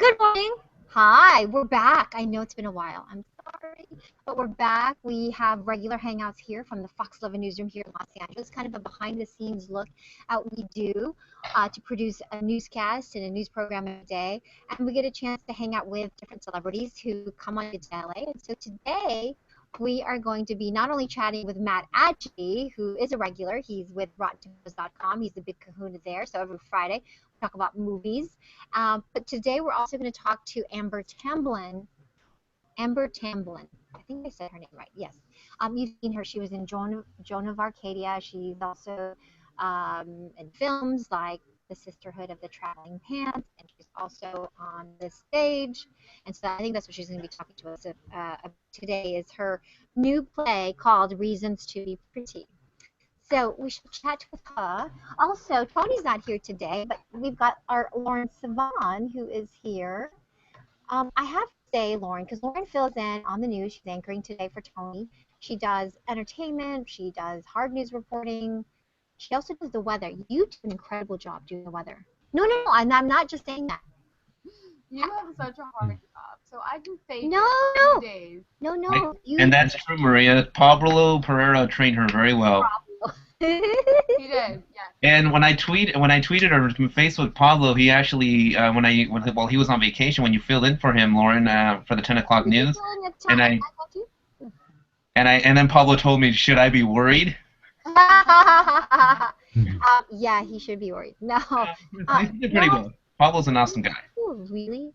Good morning. Hi, we're back. I know it's been a while. I'm sorry, but we're back. We have regular hangouts here from the Fox 11 newsroom here in Los Angeles, kind of a behind-the-scenes look at what we do to produce a newscast and a news program a day. And we get a chance to hang out with different celebrities who come on to LA. And so today, we are going to be not only chatting with Matt Atchity, who is a regular. He's with RottenTomatoes.com. He's the big kahuna there. So every Friday, we talk about movies. But today, we're also going to talk to Amber Tamblyn. Amber Tamblyn. I think I said her name right. Yes. You've seen her. She was in Joan of Arcadia. She's also in films like The Sisterhood of the Traveling Pants, and she's also on the stage. And so I think that's what she's going to be talking to us today is her new play called Reasons to be Pretty. So we should chat with her. Also, Tony's not here today, but we've got our Lauren Savan, who is here. I have to say, Lauren, because Lauren fills in on the news. She's anchoring today for Tony. She does entertainment. She does hard news reporting. She also does the weather. You do an incredible job doing the weather. No, I'm not just saying that. You have such a hard job, so I can fake No, it for 2 days. No. And that's true, Maria. Pablo Pereira trained her very well. He did, yes. And when I tweeted her from Facebook, Pablo, he actually while he was on vacation, when you filled in for him, Lauren, for the 10 o'clock news, and then Pablo told me, should I be worried? Yeah, he should be worried. No. He did pretty well. Pablo's an awesome guy. Oh, really?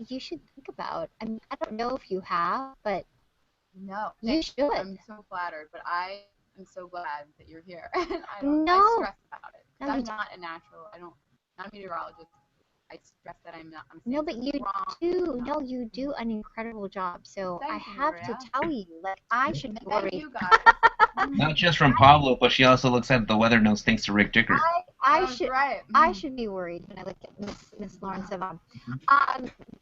You should think about. I mean, I don't know if you have, but No, you should. I'm so flattered, but I am so glad that you're here. I stress about it. No, I'm not a natural. Not a meteorologist. I stress that I'm not. No, but you do. No, you do an incredible job. So I have to tell you, like, I should be worried. Thank you, guys. Not just from Pablo, but she also looks at the weather notes thanks to Rick Dicker. I should be worried when I look at Miss Lauren Savan.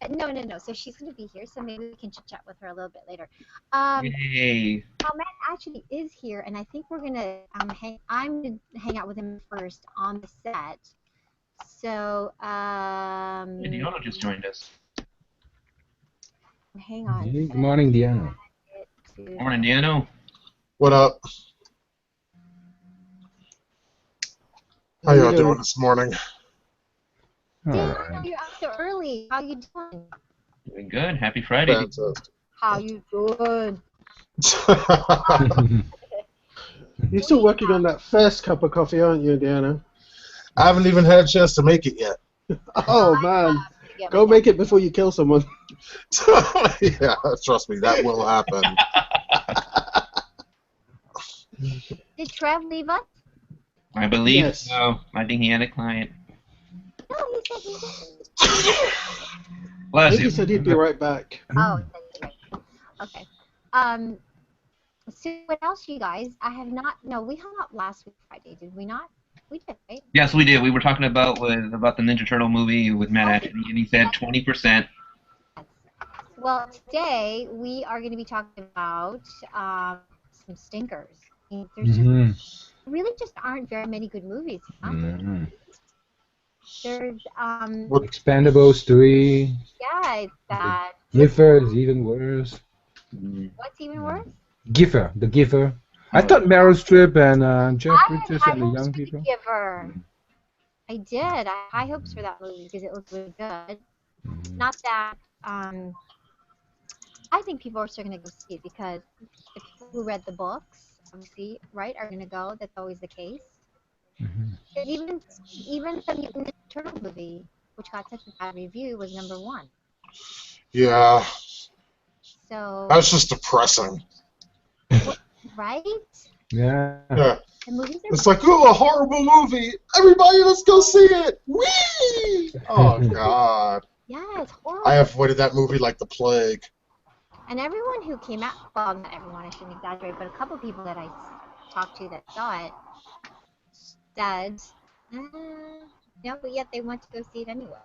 No. So she's going to be here, so maybe we can chat with her a little bit later. Yay. Matt actually is here, and I think we're going to I'm going to hang out with him first on the set. So, Diana just joined us. Hang on. Hey, good morning, Diana. Good morning, Diana. What up? How y'all doing this morning? Diana, you're up so early. How you doing? Doing good. Happy Friday. Fantastic. How you doing? You're still working on that first cup of coffee, aren't you, Diana? I haven't even had a chance to make it yet. Oh, man. Go make it before you kill someone. Yeah, trust me, that will happen. Did Trev leave us? I believe Yes. so. I think he had a client. No, he said he didn't. Bless He you. said he'd be right back. Oh, okay. So what else, you guys? We hung out last week Friday, did we not? We did, right? Yes, we did. We were talking about the Ninja Turtle movie with Matt Atchity, and he said 20%. Well, today we are going to be talking about some stinkers. I mean, there's really just aren't very many good movies. There's Expendables 3. Yeah, it's that. Giffer is even worse. What's even worse? Giffer, the Giffer. I thought Meryl Streep and Jeff Bridges and the young people. Giver. I did. I had high hopes for that movie because it looked really good. Not that. I think people are still going to go see it because the people who read the books, obviously, right, are going to go. That's always the case. Even the Ninja Turtle movie, which got such a bad review, was #1. Yeah. So. That's just depressing. Right? Yeah. The movies are It's like, oh, a horrible movie. Everybody, let's go see it. Whee! Oh, God. Yeah, it's horrible. I avoided that movie like the plague. And everyone who came out, well, not everyone, I shouldn't exaggerate, but a couple people that I talked to that saw it said, no, but yet they went to go see it anyway.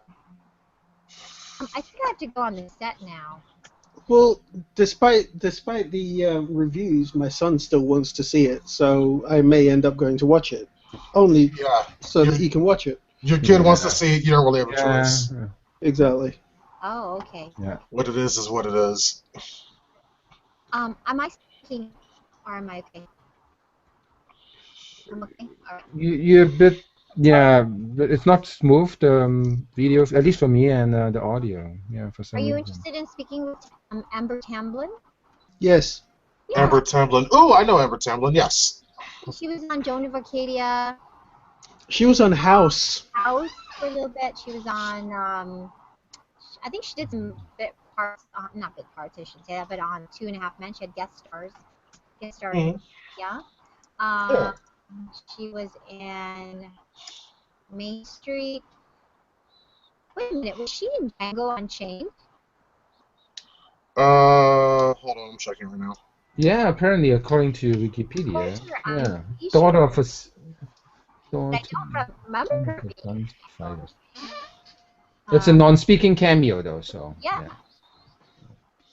I think I have to go on the set now. Well, despite the reviews, my son still wants to see it, so I may end up going to watch it. So that he can watch it. Your kid wants to see it, you don't really have a choice. Exactly. Oh, okay. Yeah. What it is what it is. Am I speaking or am I okay? I'm okay. All right. You're a bit, yeah, but it's not smooth, the videos, at least for me, and the audio, yeah, for Are some you reason. interested in speaking with Amber Tamblyn? Yes. Yeah. Amber Tamblyn. Oh, I know Amber Tamblyn. Yes. She was on Joan of Arcadia She was on House. House for a little bit. She was on, I think she did some bit parts, not bit parts, I shouldn't say that, but on 2.5 Men, she had guest stars. Mhm. Yeah. Yeah. She was in Main Street. Wait a minute, was she in Django Unchained? Hold on, I'm checking right now. Yeah, apparently, according to Of Wikipedia, course, I'm yeah, pretty sure, daughter of a but I daughter don't remember son her of a being. gun fighter. It's a Uh, non-speaking cameo, though, so yeah, yeah.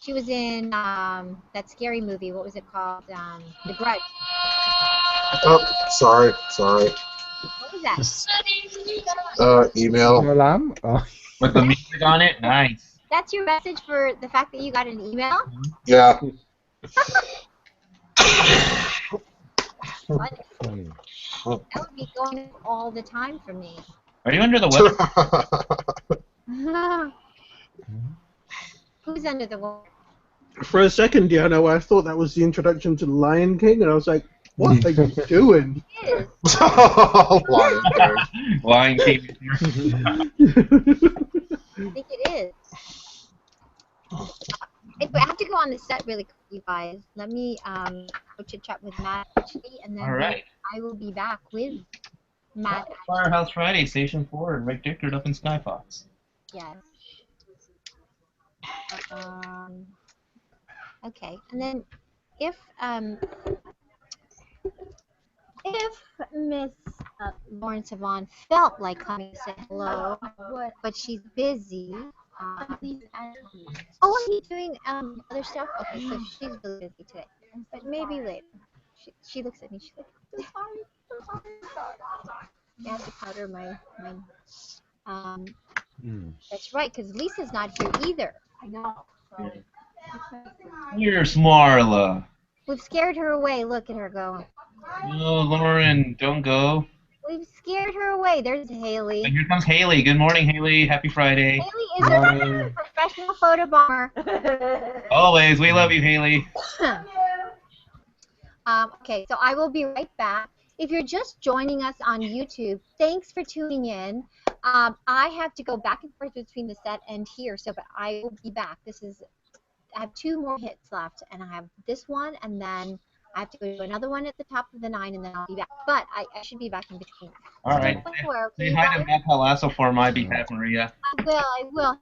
she was in that scary movie. What was it called? The Grudge. Oh, sorry. What was that? Email. Alarm? Oh. With the music on it, nice. That's your message for the fact that you got an email? Yeah. Funny. Funny. That would be going up all the time for me. Are you under the weather? Who's under the water? For a second, Diana, I thought that was the introduction to The Lion King, and I was like, what are you doing? It is. Lion King. Lion King. I think it is. I have to go on the set really quick, you guys. Let me go chit chat with Matt Atchity, and then All right. I will be back with Matt. Firehouse Friday, Station 4, and Rick Dickard up in Skyfox. Yes. Okay, and then if Miss Lauren Savon felt like coming to say hello, but she's busy. Oh, are you doing other stuff? Okay, so she's really busy today, but maybe later. She looks at me. She's like, "I'm sorry. I have to powder my. That's right, because Lisa's not here either. I know. Here's Marla. We've scared her away. Look at her go. No, Lauren, don't go. We've scared her away. There's Haley. And here comes Haley. Good morning, Haley. Happy Friday. Haley is a professional photo bomber. Always. We love you, Haley. Okay, so I will be right back. If you're just joining us on YouTube, thanks for tuning in. I have to go back and forth between the set and here, so but I will be back. I have 2 more hits left, and I have this one, and then I have to go to another one at the top of the 9, and then I'll be back. But I should be back in between. All right. Say hi to Matt Palazzo for my behalf, Maria. I will.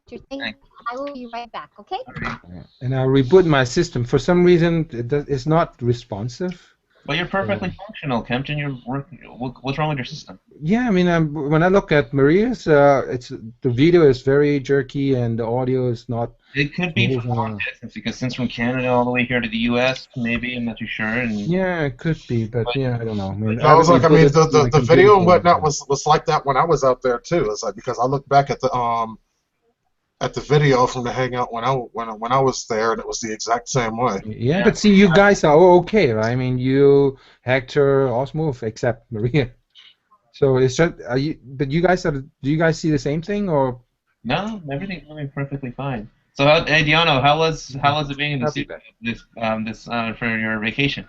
I will be right back, okay? Right. And I'll reboot my system. For some reason, it's not responsive. Well, you're perfectly functional, Kempton. What's wrong with your system? Yeah, I mean, when I look at Maria's, the video is very jerky and the audio is not. It could be from long distance because since from Canada all the way here to the U.S., maybe I'm not too sure. And yeah, it could be, but yeah, I don't know. I mean, the video and whatnot was like that when I was out there too. It's like because I look back at the video from the hangout when I was there, and it was the exact same way. Yeah, but see, you guys are okay, right? I mean, you, Hector, all smooth except Maria. So it's just, but you guys do you guys see the same thing or? No, everything's going perfectly fine. So, hey, Diano, how was it being in the studio for your vacation?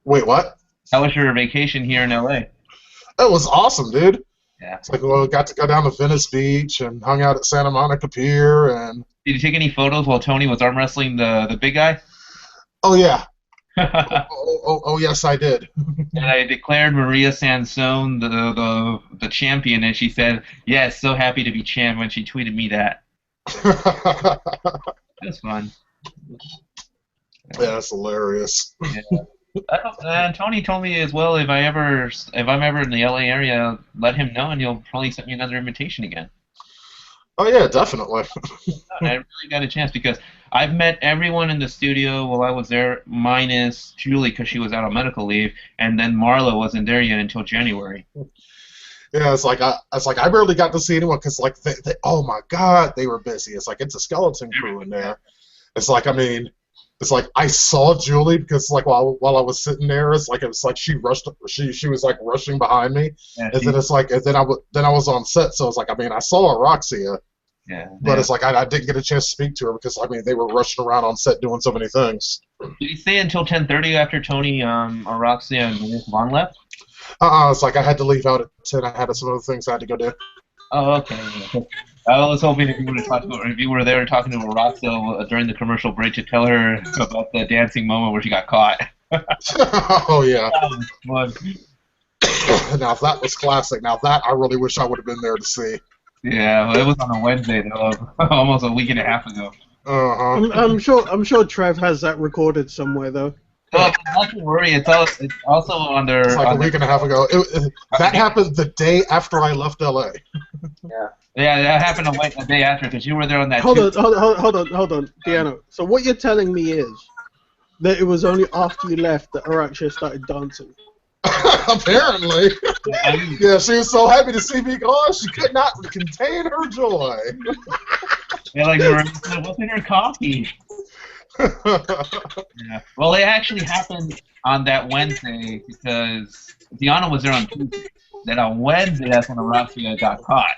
Wait, what? How was your vacation here in LA? It was awesome, dude. Yeah. It's like, well, got to go down to Venice Beach and hung out at Santa Monica Pier and. Did you take any photos while Tony was arm wrestling the big guy? Oh yeah. oh yes, I did. And I declared Maria Sansone the champion, and she said, "Yes, so happy to be champ." When she tweeted me that. It was fun. Yeah, that's hilarious. Yeah. Tony told me as well if I'm ever in the LA area, let him know, and he'll probably send me another invitation again. Oh yeah, definitely. I really got a chance because I've met everyone in the studio while I was there, minus Julie because she was out on medical leave, and then Marla wasn't there yet until January. Yeah, it's like I barely got to see anyone because like oh my god, they were busy. It's like it's a skeleton crew in there. It's like it's like I saw Julie because like while I was sitting there, it was like she rushed, she was like rushing behind me, Yeah, and then it's like and then I was on set, so it's like I saw Roxia, yeah. but it's like I didn't get a chance to speak to her because they were rushing around on set doing so many things. Did you stay until 10:30 after Tony, Roxia, and Vaughn left? It's like I had to leave out at 10. I had some other things I had to go do. Oh, okay. I was hoping if you were there talking to Roxia during the commercial break to tell her about the dancing moment where she got caught. Oh yeah. That was fun. Now that was classic. Now that I really wish I would have been there to see. Yeah, well, it was on a Wednesday though, almost a week and a half ago. I'm sure Trev has that recorded somewhere though. Well, not to worry. It's also on their. It's like a week and a half ago. That happened the day after I left LA. Yeah, that happened a day after because you were there on that. Hold on, Deanna. So what you're telling me is that it was only after you left that Araxia started dancing. Apparently. Yeah, she was so happy to see me gone, she could not contain her joy. Yeah, like what's in her coffee? Yeah. Well, it actually happened on that Wednesday because Deanna was there on Tuesday. Then on Wednesday, that's when Araxia got caught.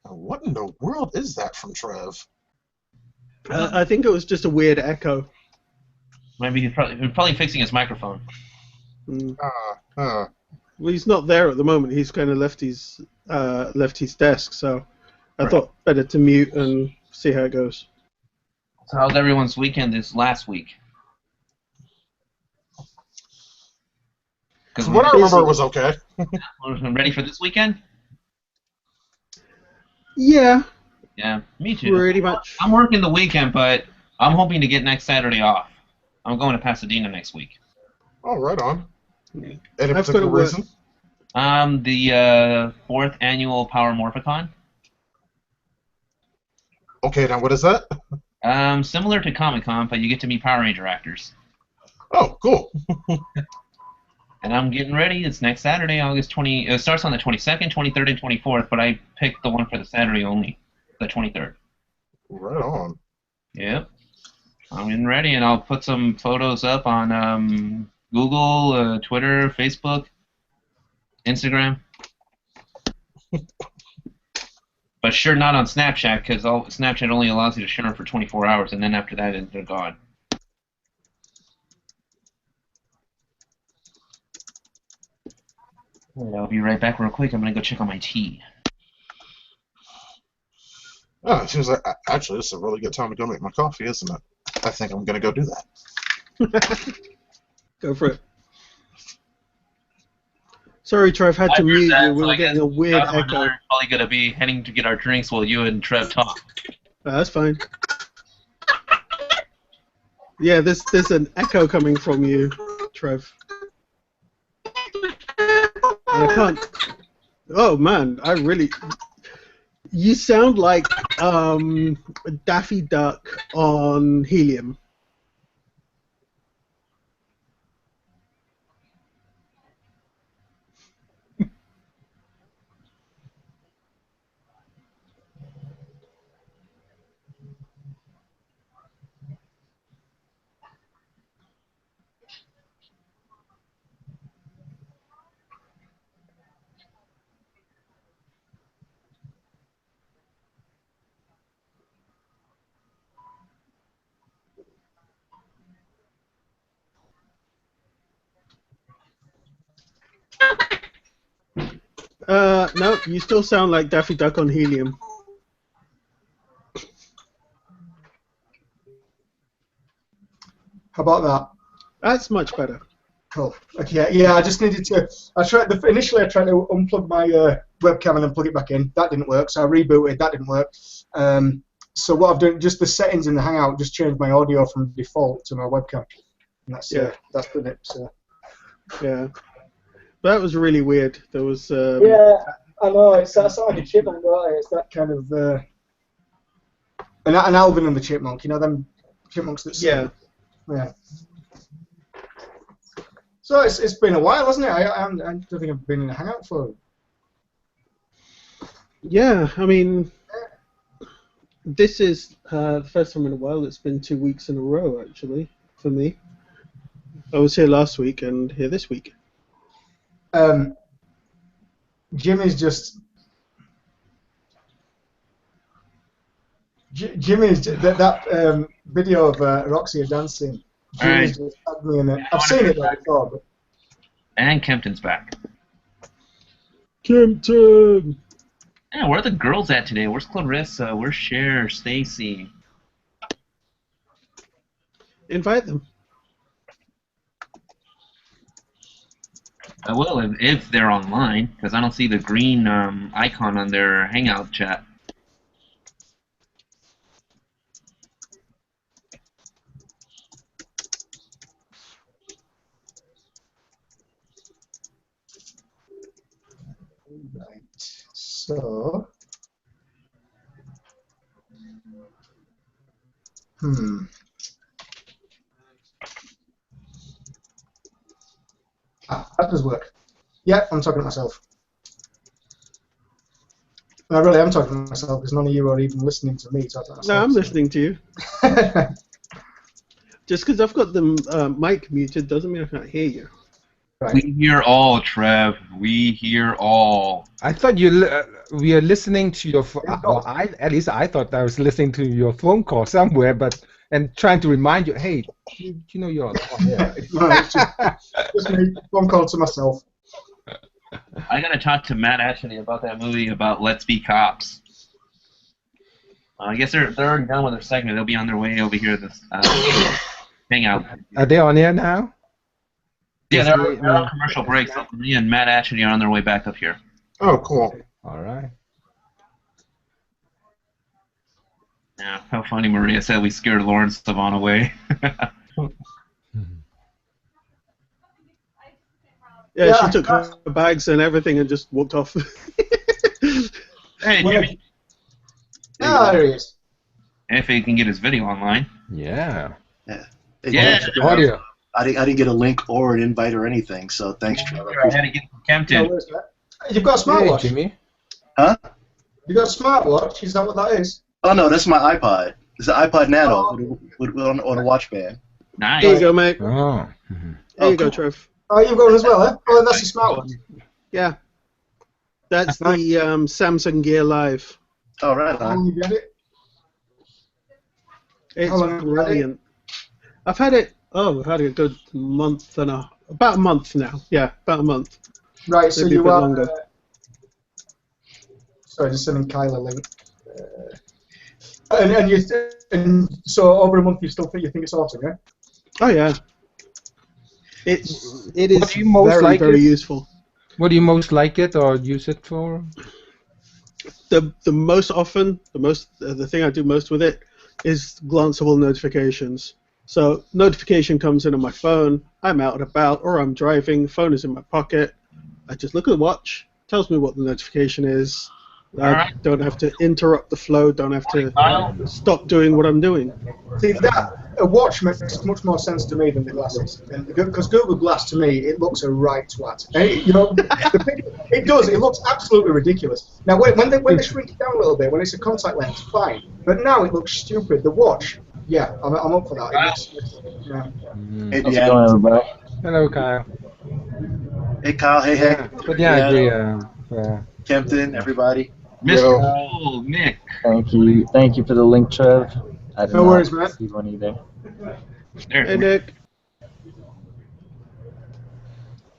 What in the world is that from Trev? I think it was just a weird echo. Maybe he's probably fixing his microphone. Well, he's not there at the moment. He's kind of left his desk, so I thought better to mute and see how it goes. So how's everyone's weekend this last week? Because what I remember was okay. Ready for this weekend? Yeah. Yeah, me too. Pretty much. I'm working the weekend, but I'm hoping to get next Saturday off. I'm going to Pasadena next week. Oh, right on. Yeah. Any particular reason? The 4th annual Power Morphicon. Okay, now what is that? Similar to Comic-Con, but you get to meet Power Ranger actors. Oh, cool. And I'm getting ready. It's next Saturday, August 20. It starts on the 22nd, 23rd, and 24th, but I picked the one for the Saturday only, the 23rd. Right on. Yep. I'm getting ready, and I'll put some photos up on Google, Twitter, Facebook, Instagram. But sure not on Snapchat, because Snapchat only allows you to share them for 24 hours, and then after that, they're gone. I'll be right back real quick. I'm going to go check on my tea. Oh, she was like, actually, this is a really good time to go make my coffee, isn't it? I think I'm going to go do that. Go for it. Sorry, Trev, had to mute you. We were getting a weird echo. We're probably going to be heading to get our drinks while you and Trev talk. That's fine. Yeah, there's an echo coming from you, Trev. And I can't. Oh man, I really. You sound like Daffy Duck on helium. No, you still sound like Daffy Duck on helium. How about that? That's much better. Cool. Okay. Yeah, I just needed to. Initially, I tried to unplug my webcam and then plug it back in. That didn't work, so I rebooted. That didn't work. So what I've done, just the settings in the Hangout, just changed my audio from default to my webcam. And that's done it. So. Yeah. That was really weird. There was. Yeah, I know. It's like a chipmunk, right? It's that kind of. An Alvin and the Chipmunk, you know them chipmunks that sing. Yeah. Yeah. So it's been a while, hasn't it? I don't think I've been in a hangout for. Yeah, I mean, this is the first time in a while. It's been 2 weeks in a row, actually, for me. I was here last week and here this week. Jimmy's just. Jimmy's that video of Roxy dancing. Jimmy's just tagged me in it. I've seen it before, but. And Kempton's back. Kempton! Yeah, where are the girls at today? Where's Clarissa? Where's Cher? Stacy? Invite them. I will if they're online, because I don't see the green icon on their Hangout chat. Right. So. That does work. Yeah, I'm talking to myself. I really am talking to myself because none of you are even listening to me talking to myself. No, I'm listening to you. Just because I've got the mic muted doesn't mean I can't hear you. Right. We hear all, Trev. We hear all. I thought we are listening to your. At least I thought I was listening to your phone call somewhere, and trying to remind you, hey, you know you're on air. Right, just me, phone call to myself. I gotta talk to Matt Atchity about that movie about Let's Be Cops. I guess they're already done with their segment. They'll be on their way over here this hangout. Are they on air now? Yeah, they're on commercial break. So me and Matt Atchity are on their way back up here. Oh, cool. All right. Yeah, how funny Maria said we scared Lawrence Savon away. Yeah, she took her bags and everything and just walked off. Hey, Jimmy. There he is. If he can get his video online. Yeah. Yeah. Audio. I didn't get a link or an invite or anything, so thanks, Trevor. I had to get from Kempton. You've got a smartwatch. Hey, Jimmy. Huh? You've got a smartwatch. Is that what that is? Oh no, that's my iPod. It's an iPod Nano on a watch band. Nice. There you go, mate. Oh. There you go, Trev. Oh, you've got one as well, eh? Oh, that's a smartwatch. Yeah. That's the Samsung Gear Live. Oh, right How on. long have you had it? It's How long have you had it? brilliant. I've had it a good month and about a month now. Yeah, about a month. Right, so Maybe a you bit are. longer. Sorry, just sending Kyle a link. And so over a month you think it's awesome, yeah? Oh yeah. It is What do you most very like very it? useful. What do you most like it or use it for? The most often the thing I do most with it is glanceable notifications. So notification comes in on my phone. I'm out and about, or I'm driving. Phone is in my pocket. I just look at the watch. Tells me what the notification is. I don't have to interrupt the flow. Don't have to stop doing what I'm doing. See, a watch makes much more sense to me than the glasses. Because Google Glass, to me, it looks a right twat. It does. It looks absolutely ridiculous. Now, when they shrink it down a little bit, when it's a contact lens, fine. But now it looks stupid. The watch, yeah, I'm up for that. Hey, How's it going, everybody? Hello, Kyle. Hey, Kyle. Hey, hey. But yeah, I agree. Kempton, everybody. Mr. Cole, Nick. Thank you for the link, Trev. I did No not worries, man. receive one either. Hey Nick.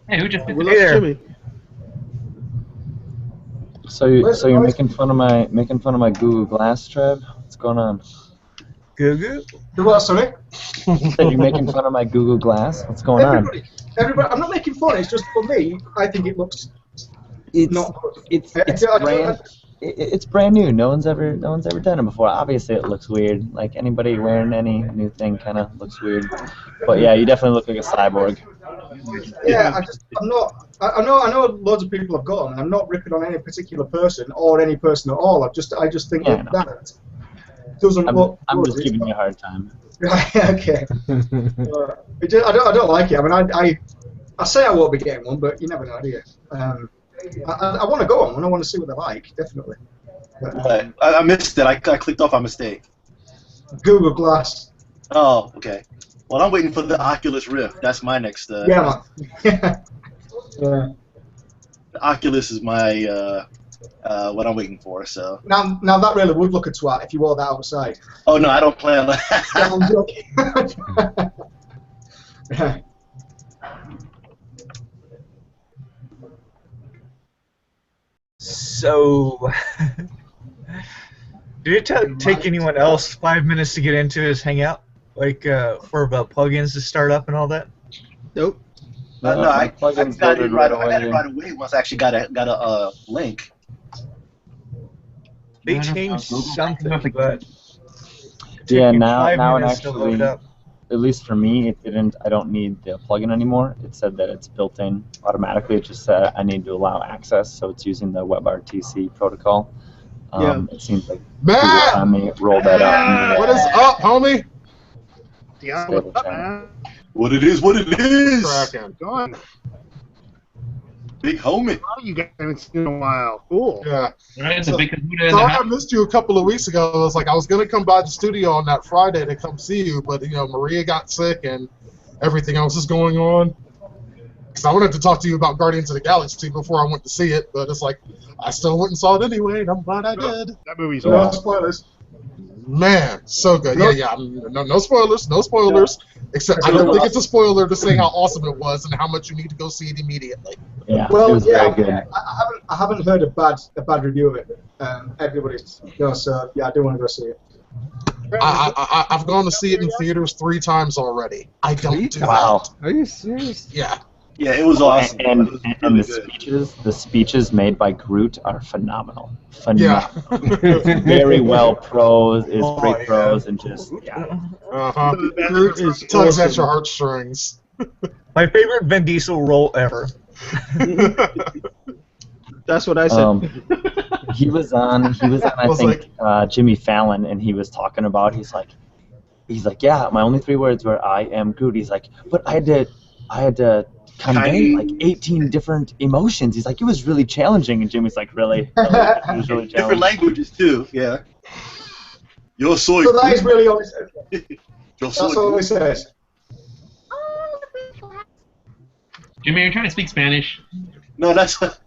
Hey, who just did We that? lost Jimmy. So you're making fun of my Google Glass, Trev? What's going on? Google? The what, sorry? Said you're making fun of my Google Glass? What's going on? Everybody, I'm not making fun. It's just for me. I think it looks not good. It's brand new. No one's ever done it before. Obviously, it looks weird. Like anybody wearing any new thing kind of looks weird. But yeah, you definitely look like a cyborg. Yeah, I'm not. I know loads of people have got them, and I'm not ripping on any particular person or any person at all. I just think Yeah, that doesn't look. I'm good. just giving you a hard time. Okay. I don't like it. I mean, I say I won't be getting one, but you never know, do you? I want to go on one. I want to see what they're like, definitely. But I missed it. I clicked off by mistake. Google Glass. Oh, okay. Well, I'm waiting for the Oculus Rift. That's my next. Yeah, man. Yeah. The Oculus is my what I'm waiting for. So. Now that really would look a twat if you wore that outside. Oh no, I don't plan on that. Yeah, I'm joking. Right. So, did it take anyone else 5 minutes to get into his Hangout? Like, for about plugins to start up and all that? Nope. No, I got it loaded right right away once I actually got a link. They changed something, but Yeah, took now 5 it minutes to load actually, up. at least for me, it didn't. I don't need the plugin anymore. It said that it's built in automatically. It just said I need to allow access, so it's using the WebRTC protocol. It seems like Matt! Google finally rolled that out. What is up, homie? Yeah, what's up, man? What it is, Cracking. Going. Big homie. Oh, you guys haven't seen in a while. Cool. Yeah. Right, the So, big kahuna in so the I house. missed you a couple of weeks ago. It was like I was gonna come by the studio on that Friday to come see you, but Maria got sick and everything else is going on. Because I wanted to talk to you about Guardians of the Galaxy before I went to see it, but it's like I still went and saw it anyway, and I'm glad I did. That movie's No awesome. spoilers. Man, so good. Yeah. No spoilers. No spoilers. Except I don't think it's a spoiler to say how awesome it was and how much you need to go see it immediately. Yeah, it Well, was yeah, very good. I haven't heard a bad review of it. Everybody's so yeah, I do want to go see it. I've gone to see it in theaters 3 times already. I don't do Wow. that. Are you serious? Yeah. Yeah, it was awesome. And, It was and really the good. speeches made by Groot are phenomenal. Yeah. Phenomenal. Very well prose, is Oh, great yeah. prose, and just yeah. Uh-huh. Groot is Tugs at awesome. your heartstrings. My favorite Vin Diesel role ever. That's what I said. He was on I Was think Jimmy Fallon, and he was talking about he's like yeah, my only 3 words were I am Groot. He's like, but I had to convey like 18 different emotions. He's like, it was really challenging, and Jimmy's like, really? It was really Different challenging. languages too. Yeah. Yo soy. So that is really all. Yo That's soy. all it says. Oh, look at Jimmy, you're trying to speak Spanish. No, that's but-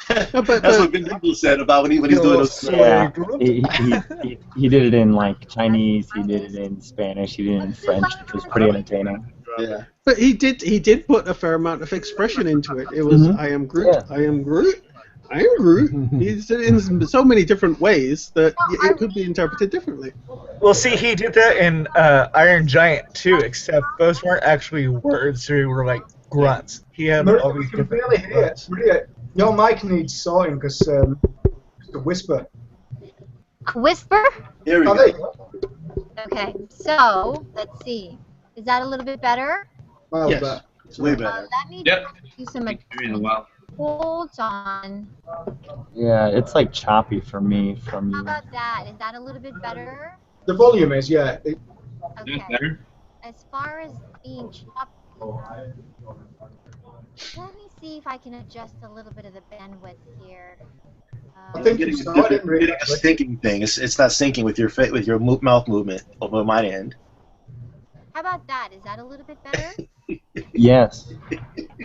that's what Vin Diesel said about when he's doing those. Yeah, he did it in like Chinese, he did it in Spanish, he did it in French, which was pretty entertaining. Yeah. But he did put a fair amount of expression into it. It was Mhm. I am Groot. Yeah. I am Groot. I am Groot. He's in so many different ways that it could be interpreted differently. Well, see, he did that in Iron Giant too, except those weren't actually words; they were like grunts. He had Maria, all we these can different barely hear. grunts. Maria, your mic needs sorting because the whisper. A whisper? Here we Oh, go. there you go. Okay, so let's see. Is that a little bit better? Miles Yes. back. It's way better. Let me Yep. do some. Maybe in a while. Hold on. Yeah, it's like choppy for me from How you. about that? Is that a little bit better? The volume is, yeah. That's Okay. better. As far as being choppy, let me see if I can adjust a little bit of the bandwidth here. I think Getting you a started different, really. getting a syncing thing. It's not syncing with your mouth movement over my end. How about that? Is that a little bit better? Yes,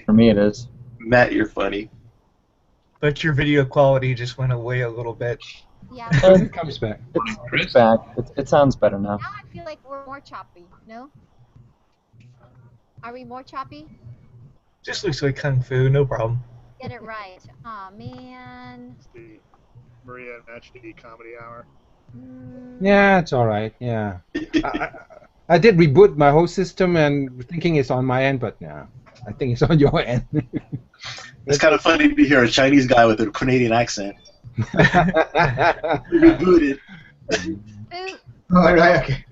for me it is. Matt, you're funny. But your video quality just went away a little bit. Yeah. It comes back. It's back. It sounds better now. Now I feel like we're more choppy. No? Are we more choppy? Just looks like kung fu, no problem. Get it right. Aw, man. It's the Maria and Atchity comedy hour. Yeah, it's all right. Yeah. I did reboot my whole system and thinking it's on my end, but no, I think it's on your end. It's kind of funny to hear a Chinese guy with a Canadian accent. Rebooted. Boot. All right, okay.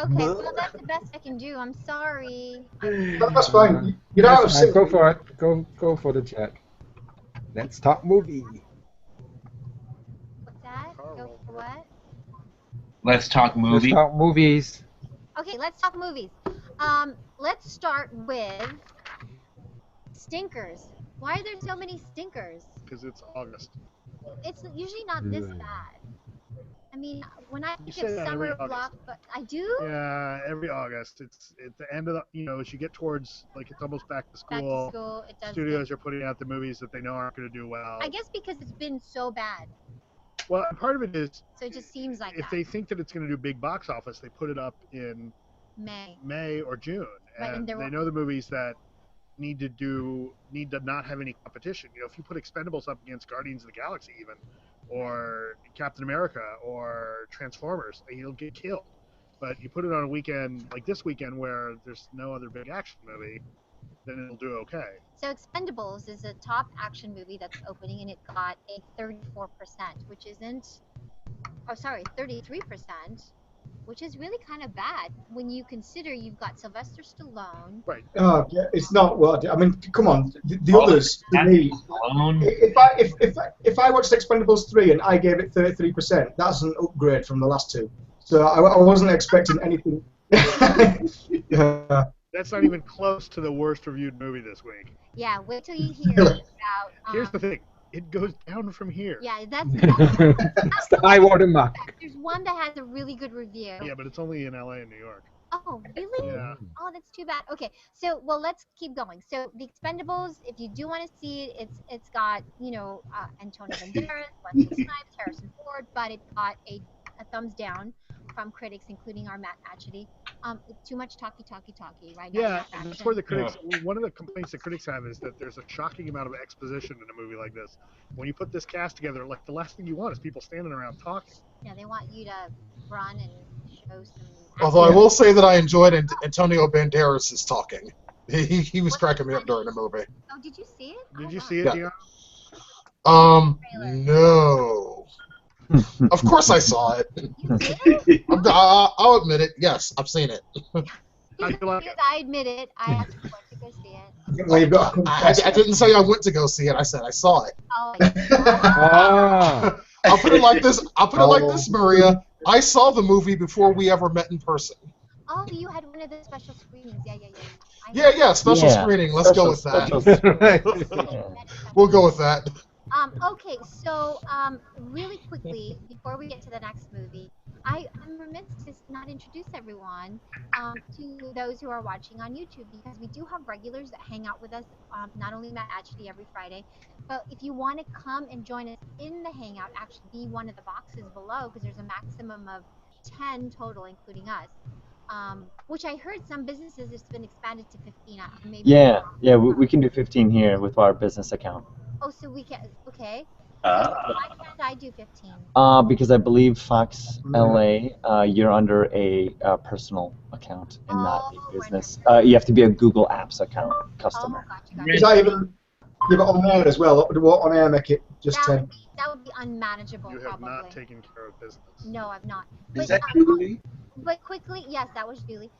Okay, well, that's the best I can do. I'm sorry. That's fine. You don't have That's fine. sync. Go for it. Go for the chat. Let's talk movie. What's that? Go for what? Let's talk Let's movie. talk movies. Okay, let's talk movies. Let's start with stinkers. Why are there so many stinkers? Because it's August. It's usually not this bad. I mean, when I You think of say that every summer August. block, but I do. Yeah, every August. It's at the end of the, as you get towards, like, it's almost back to Back school. to school, it does. Studios are putting out the movies that they know aren't going to do well. I guess because it's been so bad. Well, part of it is, so it just seems like if that. they think that it's going to do big box office, they put it up in May or June, Right, and they know the movies that need to not have any competition. If you put Expendables up against Guardians of the Galaxy, even, or Captain America, or Transformers, you'll get killed. But you put it on a weekend like this weekend where there's no other big action movie, then it'll do okay. So Expendables is a top action movie that's opening, and it got a 34%, which isn't. Oh, sorry, 33%, which is really kind of bad when you consider you've got Sylvester Stallone. Right. Yeah, it's not what I mean. Come on, the others to me. If I watched Expendables 3 and I gave it 33%, that's an upgrade from the last two. So I wasn't expecting anything. Yeah. That's not even close to the worst reviewed movie this week. Yeah, wait till you hear about. Here's the thing: it goes down from here. Yeah, that's high water mark. There's one that has a really good review. Yeah, but it's only in LA and New York. Oh, really? Yeah. Oh, that's too bad. Okay, so let's keep going. So the Expendables, if you do want to see it, it's got Antonio Banderas, Wesley Snipes, Harrison Ford, but it got a thumbs down from critics, including our Matt Atchity. Too much talky, right? Yeah, and that's where the critics. One of the complaints the critics have is that there's a shocking amount of exposition in a movie like this. When you put this cast together, like, the last thing you want is people standing around talking. Yeah, they want you to run and show some. Although I will say that I enjoyed Antonio Banderas' talking. He was cracking me up during the movie. Oh, did you see it? Did you see it, Dion? No. Of course I saw it. I'll admit it. Yes, I've seen it. I admit it. I have to go see it. Well, you've got I didn't say I went to go see it. I said I saw it. Oh, I'll put it like this. Maria. I saw the movie before we ever met in person. Oh, you had one of the special screenings. Yeah. Special screening. Let's go with that. We'll go with that. Okay, so really quickly, before we get to the next movie, I'm remiss to not introduce everyone to those who are watching on YouTube, because we do have regulars that hang out with us, not only Matt Atchity every Friday, but if you want to come and join us in the hangout, actually be one of the boxes below, because there's a maximum of 10 total, including us. Which I heard some businesses it's been expanded to 15. Yeah, we can do 15 here with our business account. Oh, so we can. Okay. Why can't I do 15? Because I believe Fox LA, you're under a personal account and not a business. You have to be a Google Apps account customer. Gotcha. Is that even on air as well? What on air make it just 10? That would be unmanageable. You have probably. not taken care of business. No, I've not. Is that Julie? But quickly, yes, that was Julie.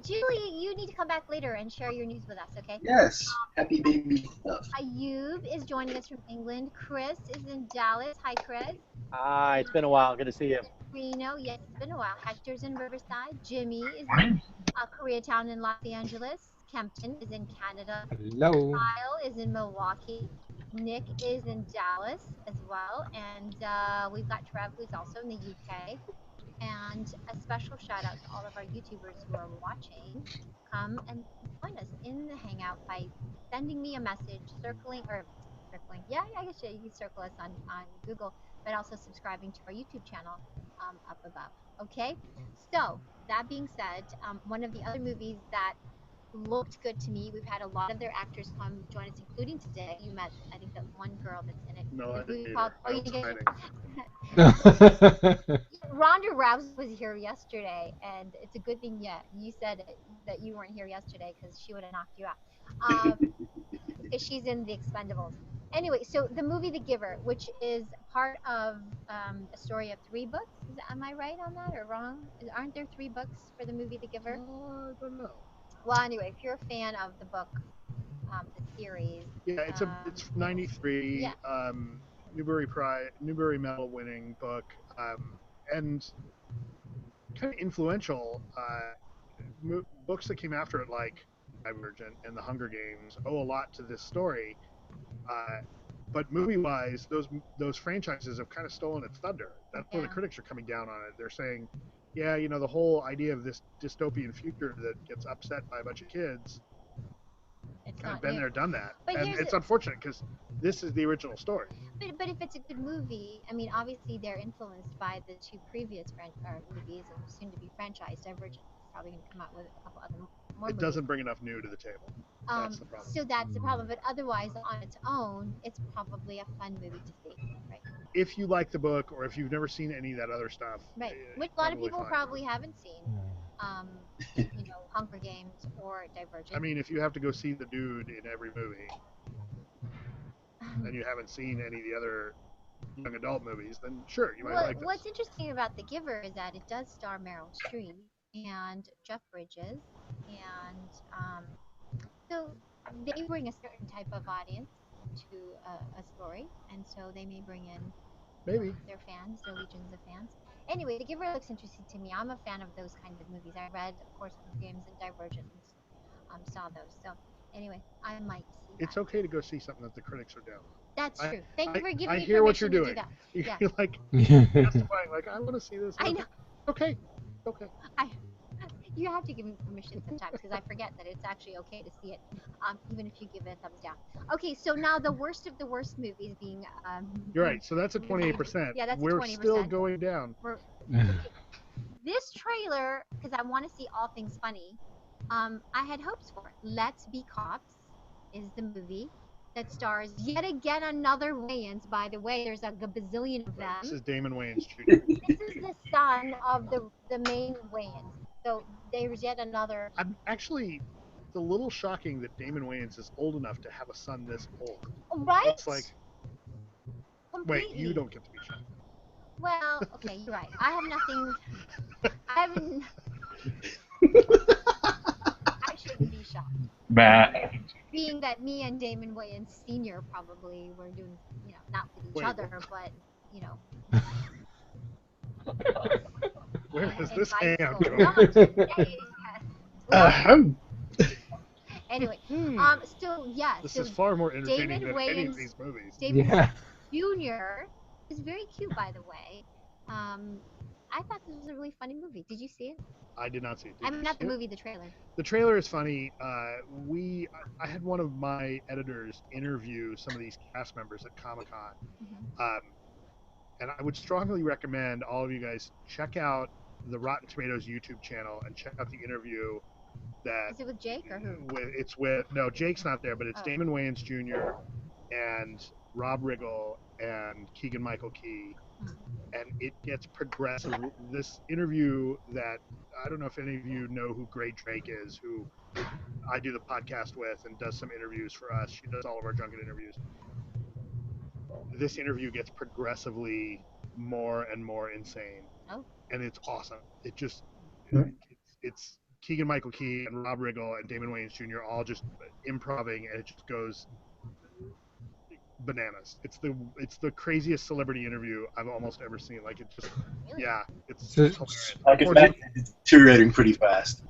Julie, you need to come back later and share your news with us, okay? Yes. Happy baby stuff. Ayub is joining us from England. Chris is in Dallas. Hi, Chris. Hi, it's been a while. Good to see you. Reno, yes, it's been a while. Hector's in Riverside. Jimmy is in Koreatown in Los Angeles. Kempton is in Canada. Hello. Kyle is in Milwaukee. Nick is in Dallas as well. And we've got Trev, who's also in the UK. And a special shout out to all of our YouTubers who are watching. Come and join us in the Hangout by sending me a message, circling. Yeah, I guess you can circle us on Google, but also subscribing to our YouTube channel up above. Okay? So, that being said, one of the other movies that looked good to me, we've had a lot of their actors come join us, including today. You met, I think, that one girl that's in it. No, I didn't Called, either. you didn't Hiding. Ronda Rousey was here yesterday, and it's a good thing, you said that you weren't here yesterday, because she would have knocked you out. Because she's in The Expendables. Anyway, so the movie The Giver, which is part of a story of 3 books. Am I right on that or wrong? Aren't there 3 books for the movie The Giver? I don't know. Well, anyway, if you're a fan of the book, the series. Yeah, it's 93. Yeah. Newbery Medal winning book, and kind of influential books that came after it, like Divergent and The Hunger Games, owe a lot to this story. But movie-wise, those franchises have kind of stolen its thunder. That's where the critics are coming down on it. They're saying, yeah, you know, the whole idea of this dystopian future that gets upset by a bunch of kids, It's kind not of been new. there, done that. But And here's it's the- unfortunate because this is the original story. But if it's a good movie, I mean, obviously they're influenced by the two previous movies and soon to be franchised. Divergent is probably going to come out with a couple other more It movies. doesn't bring enough new to the table. That's the problem. So that's the problem. But otherwise, on its own, it's probably a fun movie to see, right? If you like the book, or if you've never seen any of that other stuff, Right. Which a lot of people fine. probably haven't seen. You know, Hunger Games or Divergent. I mean, if you have to go see the dude in every movie, and you haven't seen any of the other young adult movies, then sure, you might like this. What's interesting about The Giver is that it does star Meryl Streep and Jeff Bridges, and so they bring a certain type of audience to a story, and so they may bring in maybe their fans, their legions of fans. Anyway, The Giver looks interesting to me. I'm a fan of those kinds of movies. I read, of course, Hunger Games and Divergent, and saw those. So anyway, I might see that. It's okay to go see something that the critics are down on. That's true. Thank you for giving me I hear what you're permission to doing. do that. You're like justifying, like, I want to see this. I know. Okay. Okay. You have to give me permission sometimes because I forget that it's actually okay to see it, even if you give it a thumbs down. Okay, so now the worst of the worst movies being. You're right. So that's a 28%. Yeah, that's We're a 20%. still going down. This trailer, because I want to see all things funny, I had hopes for it. Let's Be Cops is the movie that stars yet again another Wayans. By the way, there's a bazillion of them. This is Damon Wayans Jr. This is the son of the main Wayans. So there's yet another. I'm actually a little shocking that Damon Wayans is old enough to have a son this old. Right? It's like, completely. wait, you don't get to be shocked. Well, okay, you're right. I have nothing. I haven't. I shouldn't be shocked. Being that me and Damon Wayans Sr. probably were doing, you know, not with each other, but, you know. Where does this hangout go? Anyway, still, yeah. This so is far more entertaining Damon than Wayans, any of these movies. Damon Jr. is very cute, by the way. I thought this was a really funny movie. Did you see it? I did not see it. I mean, not the movie, the trailer. The trailer is funny. I had one of my editors interview some of these cast members at Comic-Con. And I would strongly recommend all of you guys check out the Rotten Tomatoes YouTube channel and check out the interview that... Is it with Jake or who? No, Jake's not there, but it's Damon Wayans Jr. and Rob Riggle and Keegan-Michael Key. And it gets progressive. This interview that, I don't know if any of you know who Gray Drake is, who I do the podcast with and does some interviews for us. She does all of our Junket interviews. This interview gets progressively more and more insane. Oh. And it's awesome. It just, it's Keegan-Michael Key and Rob Riggle and Damon Wayans Jr. all just improving, and it just goes bananas. It's the craziest celebrity interview I've almost ever seen. Like, it just, yeah, it's hilarious. I can imagine it's deteriorating pretty fast.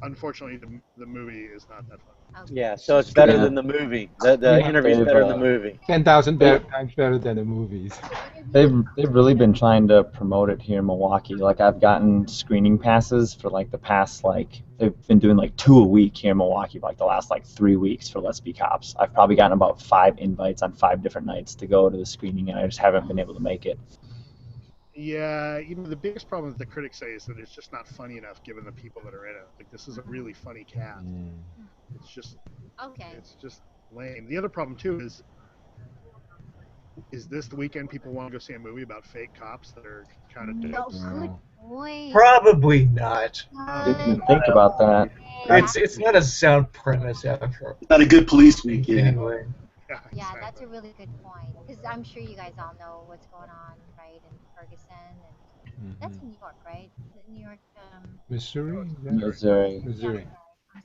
Unfortunately, the movie is not that fun. Yeah, so it's better than the movie. The interview is better than the movie. 10,000 times better than the movies. They've really been trying to promote it here in Milwaukee. Like, I've gotten screening passes for like the past, like, they've been doing like 2 a week here in Milwaukee, like the last like 3 weeks for Let's Be Cops. I've probably gotten about 5 invites on 5 different nights to go to the screening, and I just haven't been able to make it. Yeah, you know, the biggest problem that the critics say is that it's just not funny enough given the people that are in it. Like, this is a really funny cast. It's just, it's just lame. The other problem too is this the weekend people want to go see a movie about fake cops that are kind of dopes? Good point. Probably not. Didn't think about that. It's not a sound premise after. It's not a good police weekend. Anyway. Yeah, that's a really good point. Because I'm sure you guys all know what's going on, right, in Ferguson. And that's in New York, right? New York. Missouri? Missouri.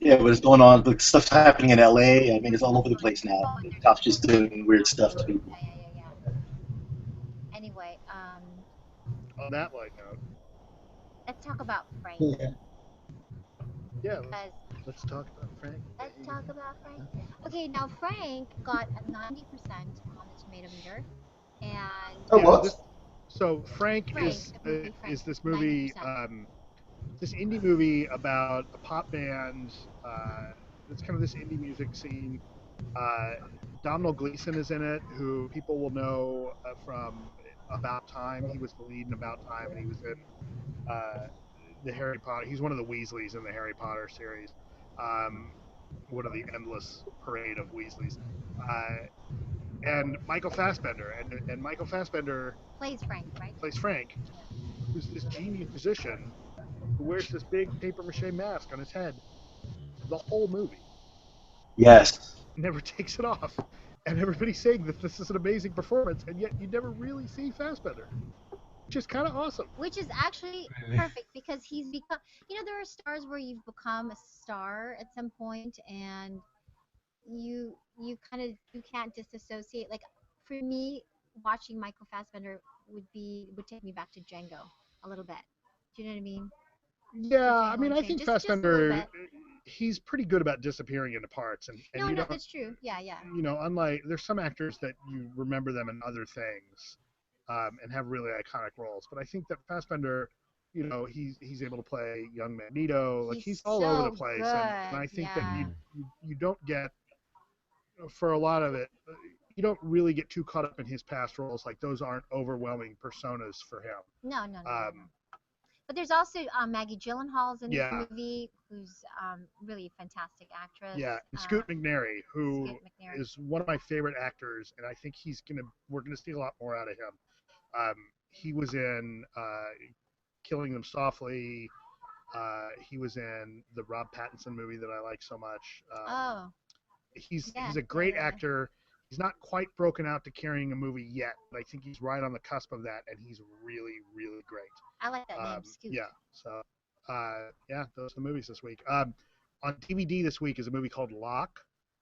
Yeah, but it's going on. The stuff's happening in LA. I mean, it's all over the place now. The cops just doing weird stuff to people. Anyway, On that light note, Let's talk about Frank. Yeah. Yeah, Because let's talk about Frank. let's talk about Frank. Okay, now Frank got a 90% on the tomato meter, and Oh, Yeah, what? so Frank Frank, the movie Frank, is this movie, 90%. this indie movie about a pop band. It's kind of this indie music scene. Uh, Domhnall Gleeson is in it, who people will know from About Time. He was the lead in About Time, and he was in the Harry Potter. He's one of the Weasleys in the Harry Potter series. Um, one of the endless parade of Weasleys. And Michael Fassbender, and Michael Fassbender Plays Frank, right? plays Frank, who's this genius musician who wears this big paper mache mask on his head the whole movie. Yes. Never takes it off, and everybody's saying that this is an amazing performance, and yet you never really see Fassbender, which is kind of awesome. Which is actually perfect because he's become. You know, there are stars where you've become a star at some point, and you you can't disassociate. Like for me, watching Michael Fassbender would take me back to Django a little bit. Do you know what I mean? Yeah, I Django mean, I Unchained. think Just a little Fassbender, bit. he's pretty good about disappearing into parts, and No, you no, don't, that's true. Yeah, yeah. you know, unlike there's some actors that you remember them in other things, and have really iconic roles. But I think that Fassbender, you know, he's able to play young Magneto. Like he's all over the so place, good. and I think that Yeah. you don't get, for a lot of it, you don't really get too caught up in his past roles. Like those aren't overwhelming personas for him. No, no, no. But there's also Maggie Gyllenhaal's in Yeah. this movie, who's really a fantastic actress. Yeah, and Scoot McNairy, who Scoot McNairy. is one of my favorite actors, and I think we're gonna see a lot more out of him. He was in Killing Them Softly. He was in the Rob Pattinson movie that I like so much. He's a great actor. He's not quite broken out to carrying a movie yet, but I think he's right on the cusp of that, and he's really, really great. I like that name, Scoot. Yeah. So, yeah, those are the movies this week. On DVD this week is a movie called Locke,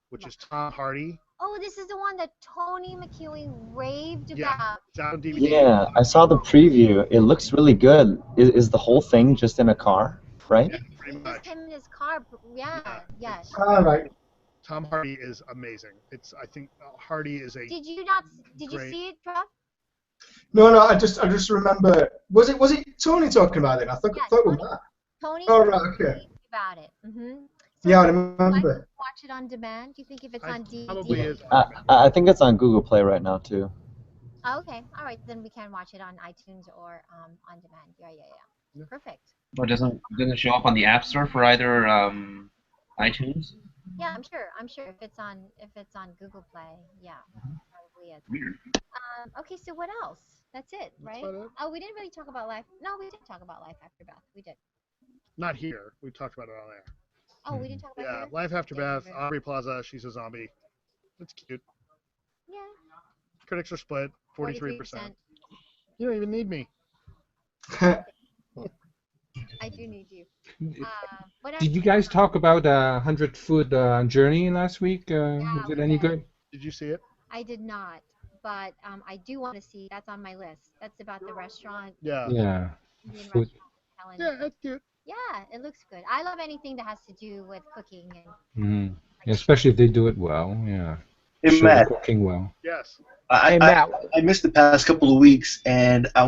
which is Tom Hardy. Oh, this is the one that Tony McEwen raved Yeah, about. it's out on DVD. Yeah, I saw the preview. It looks really good. Is the whole thing just in a car, right? Yeah, pretty Just much. him in his car. Yeah, yes. All right. Tom Hardy is amazing. I think Hardy is a. Did you great- see it, Trev? No, I just remember. Was it Tony talking about it? I thought it was Matt. Tony Oh, right, okay. raved about it. So Yeah, I do you remember. like to watch it on demand? Do you think if it's on DVD? Probably is. I think it's on Google Play right now too. Oh, okay. All right. Then we can watch it on iTunes or on demand. Yeah. Perfect. Or doesn't it show up on the App Store for either iTunes? Yeah, I'm sure if it's on Google Play, yeah, probably is. Weird. Okay, so what else? That's it, right? about it. Oh, we didn't really talk about life. No, we did talk about Life After Beth. We did. Not here. We talked about it on air. Oh, we didn't talk about Yeah, here? Life After Yeah, Beth, Aubrey Plaza, she's a zombie. It's cute. Yeah. Critics are split, 43%. 43%. You don't even need me. I do need you. What Did you guys talk about 100-foot journey last week? Was it any good? Did you see it? I did not, but I do want to see. That's on my list. That's about the restaurant. Yeah. Yeah. Indian Food. restaurant, Helen. Yeah, that's cute. Yeah, it looks good. I love anything that has to do with cooking and. Mm-hmm. Yeah, especially if they do it well. Yeah. Hey, Show the Matt. cooking well. Yes. I missed the past couple of weeks, and I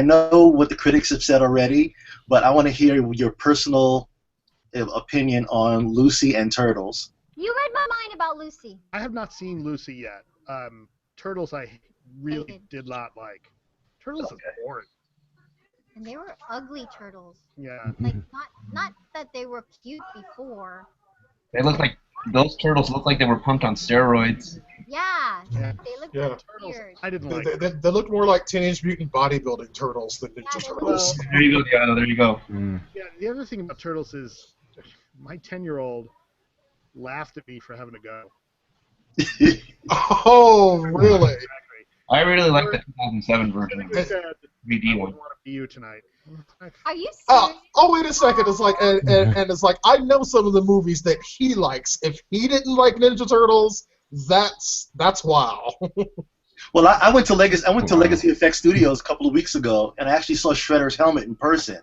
know what the critics have said already, but I want to hear your personal opinion on Lucy and Turtles. You read my mind about Lucy. I have not seen Lucy yet. Turtles I really did not like. Turtles is boring. And they were ugly turtles. Yeah. Like not that they were cute before. They look like those turtles look like they were pumped on steroids. Yeah. Yeah. They looked Yeah. weird. I didn't like They look more like Teenage Mutant bodybuilding turtles than Ninja Turtles. There you go, Diana. There you go. Yeah, the other thing about Turtles is my 10-year-old laughed at me for having to go. Oh, really? I really like the 2007 version. They said, 3D I one. wouldn't want to be you tonight. Are you serious? Oh, wait a second. It's like, and it's like, I know some of the movies that he likes. If he didn't like Ninja Turtles, that's wow. Well, I went to Legacy Effects Studios a couple of weeks ago, and I actually saw Shredder's helmet in person.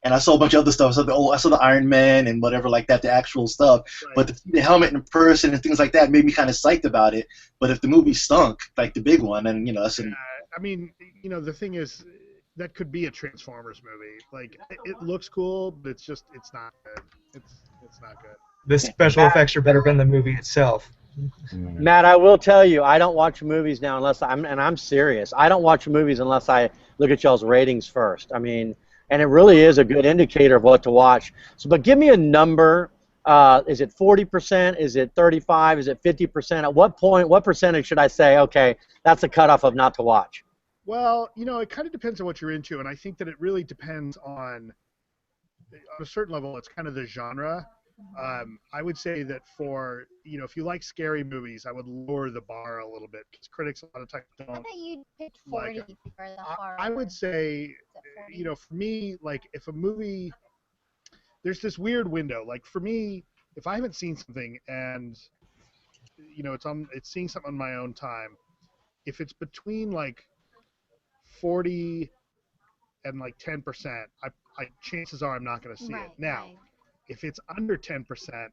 and I saw a bunch of other stuff. I saw the Iron Man and whatever like that, the actual stuff. Right. But the helmet in person and things like that made me kind of psyched about it. But if the movie stunk, like the big one, and that's I mean, the thing is, that could be a Transformers movie. Like, it looks cool, but it's not good. It's not good. The special effects are better than the movie itself. Matt, I will tell you, I don't watch movies now unless I'm serious. I don't watch movies unless I look at y'all's ratings first. I mean, and it really is a good indicator of what to watch. So, but give me a number. Is it 40%? Is it 35%? Is it 50%? At what point, what percentage should I say, okay, that's a cutoff of not to watch? Well, it kind of depends on what you're into, and I think that it really depends on a certain level, it's kind of the genre. I would say that for, if you like scary movies, I would lower the bar a little bit, because critics a lot of times don't. I thought you picked 40 for the horror. I would say, for me, like, if a movie, there's this weird window. Like, for me, if I haven't seen something and, it's seeing something on my own time, if it's between, like, 40 and like 10%, chances are I'm not going to see it. Now, if it's under 10%,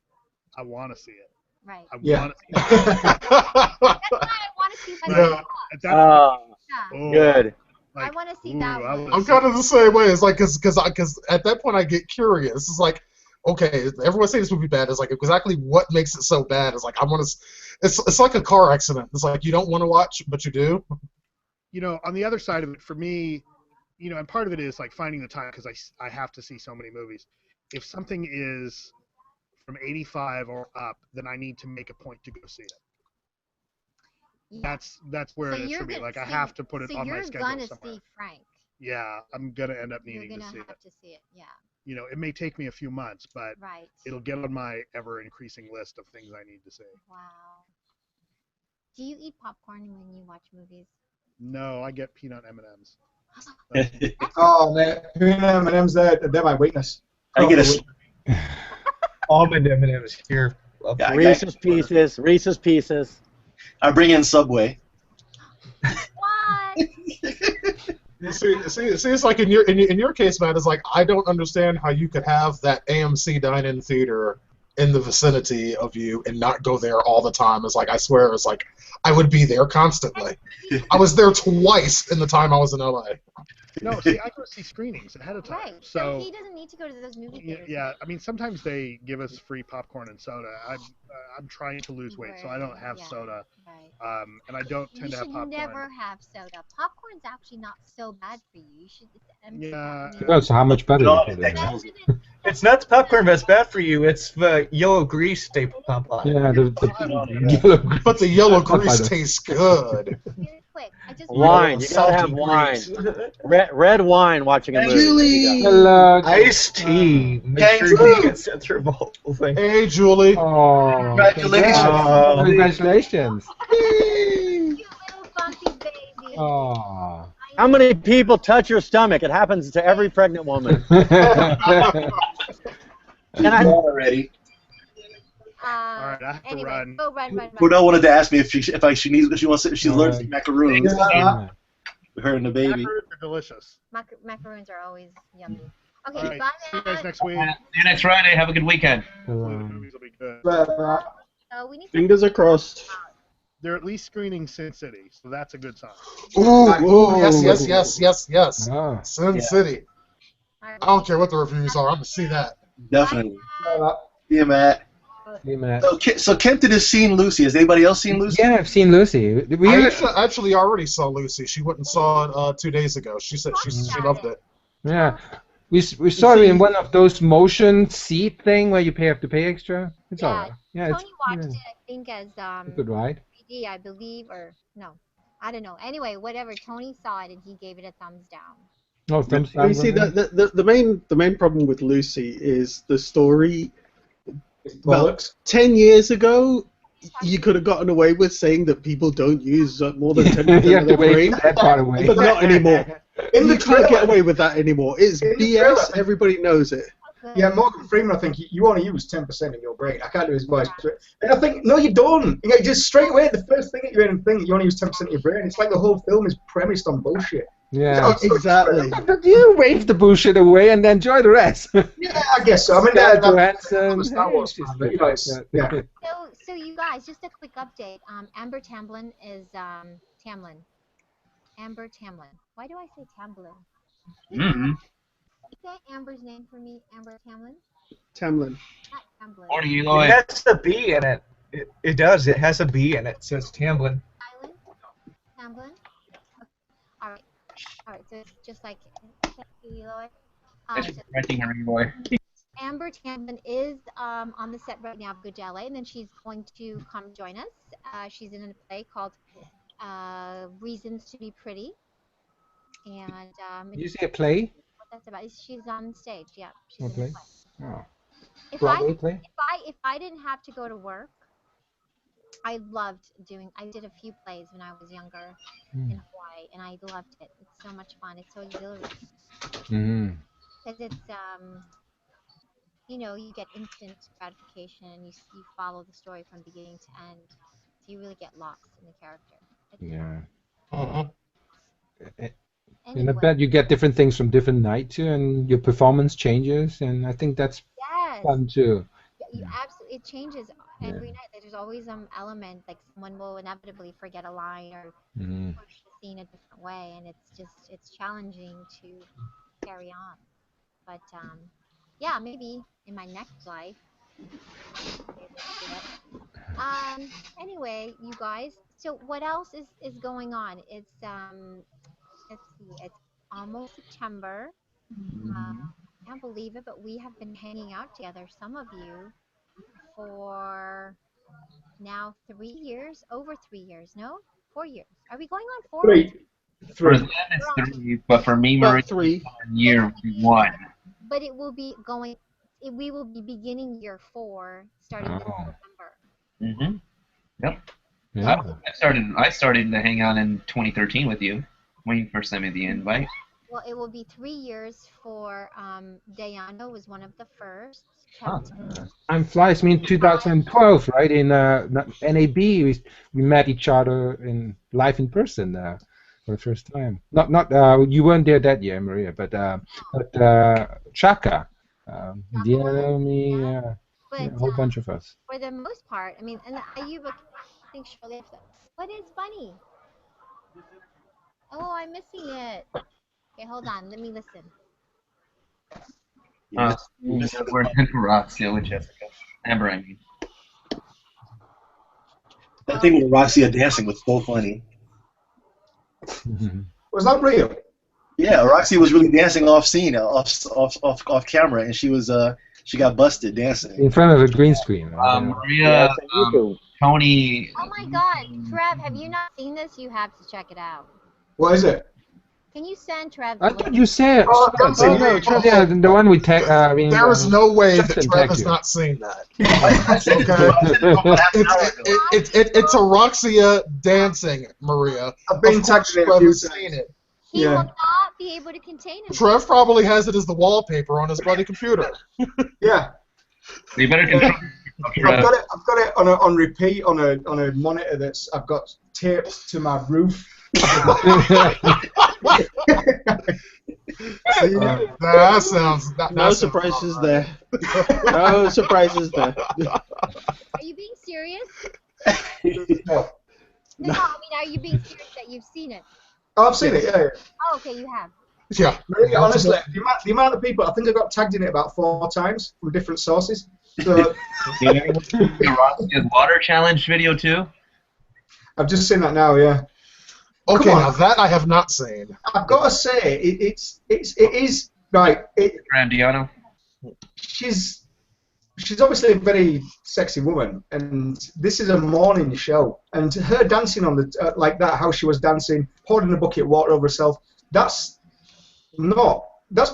I want to see it. Right. I want to see it. That's why I want to see good. I want to see that one. I'm kind of the same way. It's like, because at that point I get curious. It's like, okay, everyone's saying this movie bad. It's like, exactly what makes it so bad? It's like, I want to. It's like a car accident. It's like you don't want to watch, but you do. On the other side of it, for me, and part of it is like finding the time, because I have to see so many movies. If something is from 85 or up, then I need to make a point to go see it. Yeah. That's where it is for me. Like, I have to put it on my schedule somewhere. So you're gonna see Frank. Yeah, I'm gonna end up needing to see it. You're gonna have to see it. Yeah. It may take me a few months, but it'll get on my ever-increasing list of things I need to see. Wow. Do you eat popcorn when you watch movies? No, I get peanut M&Ms. Oh man, peanut M&Ms, they're my weakness. I get a almond M&Ms here. Reese's Pieces. I bring in Subway. What? See, it's like in your case, Matt. It's like, I don't understand how you could have that AMC dine-in theater in the vicinity of you and not go there all the time. It's like, I swear, it's like I would be there constantly. I was there twice in the time I was in LA. No, see, I go see screenings ahead of time. Right. So he doesn't need to go to those movie theaters. Yeah, I mean, sometimes they give us free popcorn and soda. I'm trying to lose weight, so I don't have soda. Right. And I don't tend to have popcorn. You should never have soda. Popcorn's actually not so bad for you. You should. Oh, so how much better? It's not the popcorn that's bad for you. It's the yellow grease they pump on. Yeah, the but the yellow grease tastes good. Wine, you gotta have wine. Red wine watching a movie. Julie! Hello. Iced tea. Make sure you get sent through the whole thing. Hey, Julie. Oh, congratulations. Congratulations. You little funky baby. Oh. How many people touch your stomach? It happens to every pregnant woman. And I'm already. All right, I have to run. Go run. Cordell wanted to ask me if she's allergic to macaroons. Her and the baby. Macaroons are delicious. Macaroons are always yummy. Okay, right, bye, see you guys next week. See you next Friday. Have a good weekend. The movies will be good. We need Fingers are crossed. They're at least screening Sin City, so that's a good sign. Ooh, yes. Oh. Sin City. I don't care what the reviews are. I'm gonna see that. Definitely. Yeah, Matt. Hey, Matt. So Kenton has seen Lucy. Has anybody else seen Lucy? Yeah, I've seen Lucy. I actually already saw Lucy. She went and saw it 2 days ago. She said she loved it. Yeah. We saw it in one of those motion seat thing where you have to pay extra. It's all right. Yeah, Tony watched it, I think, as good ride. 3D, I believe, or no, I don't know. Anyway, whatever. Tony saw it and he gave it a thumbs down. Oh, thumbs down. You see, the main problem with Lucy is the story. About 10 years ago, you could have gotten away with saying that people don't use more than 10% of their brain, but not anymore. You can't get away with that anymore. It's BS. Everybody knows it. Yeah, Morgan Freeman, I think you only use 10% of your brain. I can't do his voice. And I think, no, you don't. You know, just straight away, the first thing that you hear and think, you only use 10% of your brain. It's like the whole film is premised on bullshit. Yeah, exactly. But you wave the bullshit away and enjoy the rest. Yeah, I guess so. I mean, Johansson, Star Wars she's fan, but, you know, it's, yeah. So you guys, just a quick update. Amber Tamblyn is Tamlyn. Amber Tamblyn. Why do I say Tamblyn? Mm-hmm. Say Amber's name for me, Amber Tamblyn. Tamlyn. Not Tamblyn. Morning, Eloy. It has a B in it. It does. It has a B in it. So it's Tamblyn. Tamblyn. Okay. All right. So it's just like Eloy. Thanks for correcting her, Eloy. Amber Tamblyn is on the set right now of Good to LA, and then she's going to come join us. She's in a play called Reasons to Be Pretty. And You see a play? What that's about? She's on stage. Yeah. A She's play? in a play. Oh. If Broadway play? if I didn't have to go to work, I did a few plays when I was younger in Hawaii, and I loved it. It's so much fun. It's so exhilarating. Because it's you know, you get instant gratification, and you follow the story from beginning to end, so you really get lost in the character. And I bet you get different things from different night too, and your performance changes, and I think that's fun too. You absolutely, it changes every night. There's always some element, like someone will inevitably forget a line or push the scene a different way, and it's challenging to carry on. But yeah, maybe in my next life. Anyway, you guys. So what else is going on? It's let's see. It's almost September. I can't believe it, but we have been hanging out together, some of you, for now 3 years, over 3 years. No, 4 years. Are we going on 4? For them, it's 3, but for me, Marie, it's year 1. But it will be going. We will be beginning year 4, starting this November. Yep. Yeah. I started to hang out in 2013 with you when you first sent me the invite. Well, it will be 3 years for Diana was one of the first. Time flies. I mean, 2012, right? In NAB, we met each other in live in person for the first time. Not you weren't there that year, Maria, but Chaka, Diana, me, a whole bunch of us. For the most part, I mean, and Ayuba, I think Shirley. What is funny? Oh, I'm missing it. Okay, hold on. Let me listen. We're in Roxia with Jessica. Amber, I mean. That thing with Roxia dancing was so funny. Was that real? Yeah, Roxy was really dancing off scene, off camera, and she got busted dancing in front of a green screen. Maria, Tony. Oh my God, Trev, have you not seen this? You have to check it out. What is it? Can you send Trev? I thought you said. No, yeah, the one we tag. There is no way that Trev has not seen that. It's a Roxia dancing, Maria. I've been touching it. Trev has seen it. He will not be able to contain himself. Trev probably has it as the wallpaper on his bloody computer. Yeah. You better control. I've got it on repeat on a monitor that's I've got taped to my roof. That sounds. No surprises there. No surprises there. Are you being serious? No. No, I mean, are you being serious that you've seen it? Oh, I've seen it. Yeah. Oh, okay, you have. Yeah. Honestly, the amount of people, I think I got tagged in it about 4 times from different sources. So, Roxia's water challenge video too. I've just seen that now. Yeah. Okay, now that I have not seen. I've got to say, it is right. Grandiano. She's obviously a very sexy woman, and this is a morning show. And her dancing on the like that, how she was dancing, pouring a bucket of water over herself. That's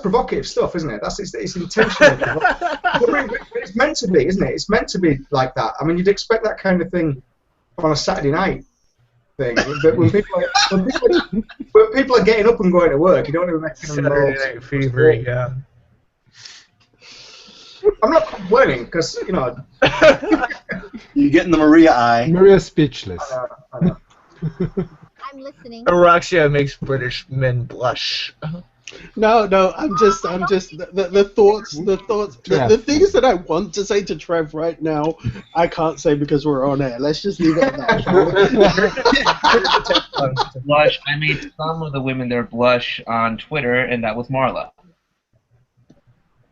provocative stuff, isn't it? It's intentional. But it's meant to be, isn't it? It's meant to be like that. I mean, you'd expect that kind of thing on a Saturday night thing. But when people are getting up and going to work, you don't want to make them Saturday Night Fever, yeah. I'm not complaining because You're getting the Maria eye. Maria's speechless. I know. I'm listening. Araxia makes British men blush. No, I'm just the thoughts, the things that I want to say to Trev right now, I can't say because we're on air. Let's just leave it at that. Blush. I made some of the women there blush on Twitter, and that was Marla.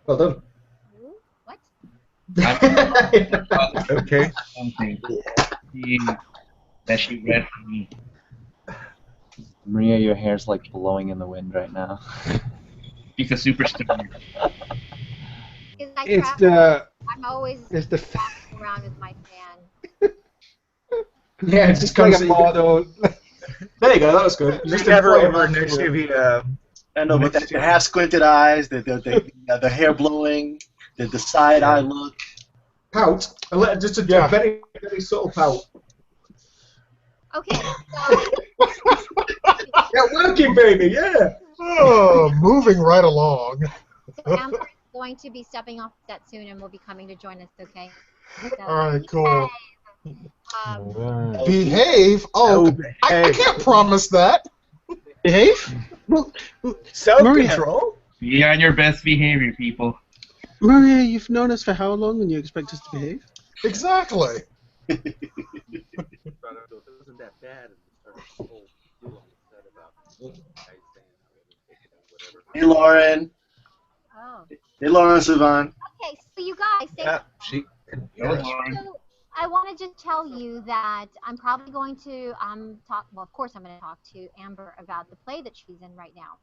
Well done. What? Okay. Something that she read for me. Maria, your hair's like blowing in the wind right now. Because superstar. It's the. I'm always It's the. walking around with my fan. Yeah, it's just like kind a model. There you go. That was good. Just have her over next to the. I know, with the half squinted eyes, the hair blowing, the side eye look. Pout. Just a very, very subtle pout. Okay. Yeah, working, baby. Yeah. Oh, moving right along. So Amber is going to be stepping off set soon and will be coming to join us. Okay. So, All right, cool. Right. Behave? Oh, I can't promise that. Behave? Well, self-control? Be on your best behavior, people. Maria, you've known us for how long, and you expect us to behave? Exactly. Hey, Lauren. Oh. Hey, Lauren Sivan. Okay, so you guys, she. So I want to just tell you that I'm probably going to talk. Well, of course, I'm going to talk to Amber about the play that she's in right now.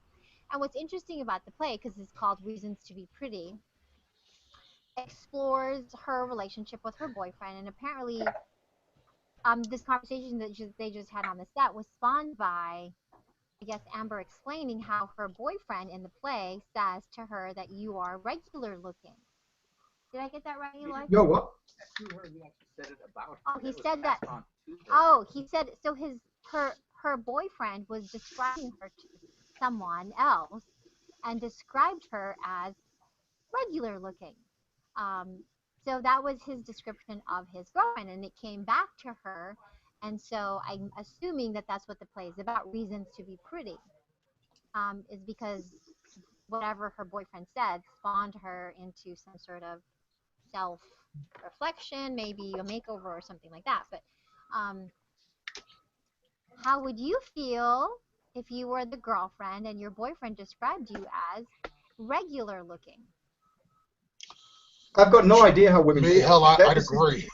And what's interesting about the play, because it's called Reasons to Be Pretty, explores her relationship with her boyfriend, and apparently, this conversation that they just had on the set was spawned by, I guess, Amber explaining how her boyfriend in the play says to her that you are regular looking. Did I get that right, Eli? Yo, what? Oh, he said that. Oh, he said so. Her boyfriend was describing her to someone else, and described her as regular looking. So that was his description of his girlfriend, and it came back to her. And so I'm assuming that that's what the play is about. Reasons to be pretty, is because whatever her boyfriend said spawned her into some sort of self-reflection, maybe a makeover or something like that. But how would you feel if you were the girlfriend and your boyfriend described you as regular looking? I've got no idea how women. Me, hell, I'd agree.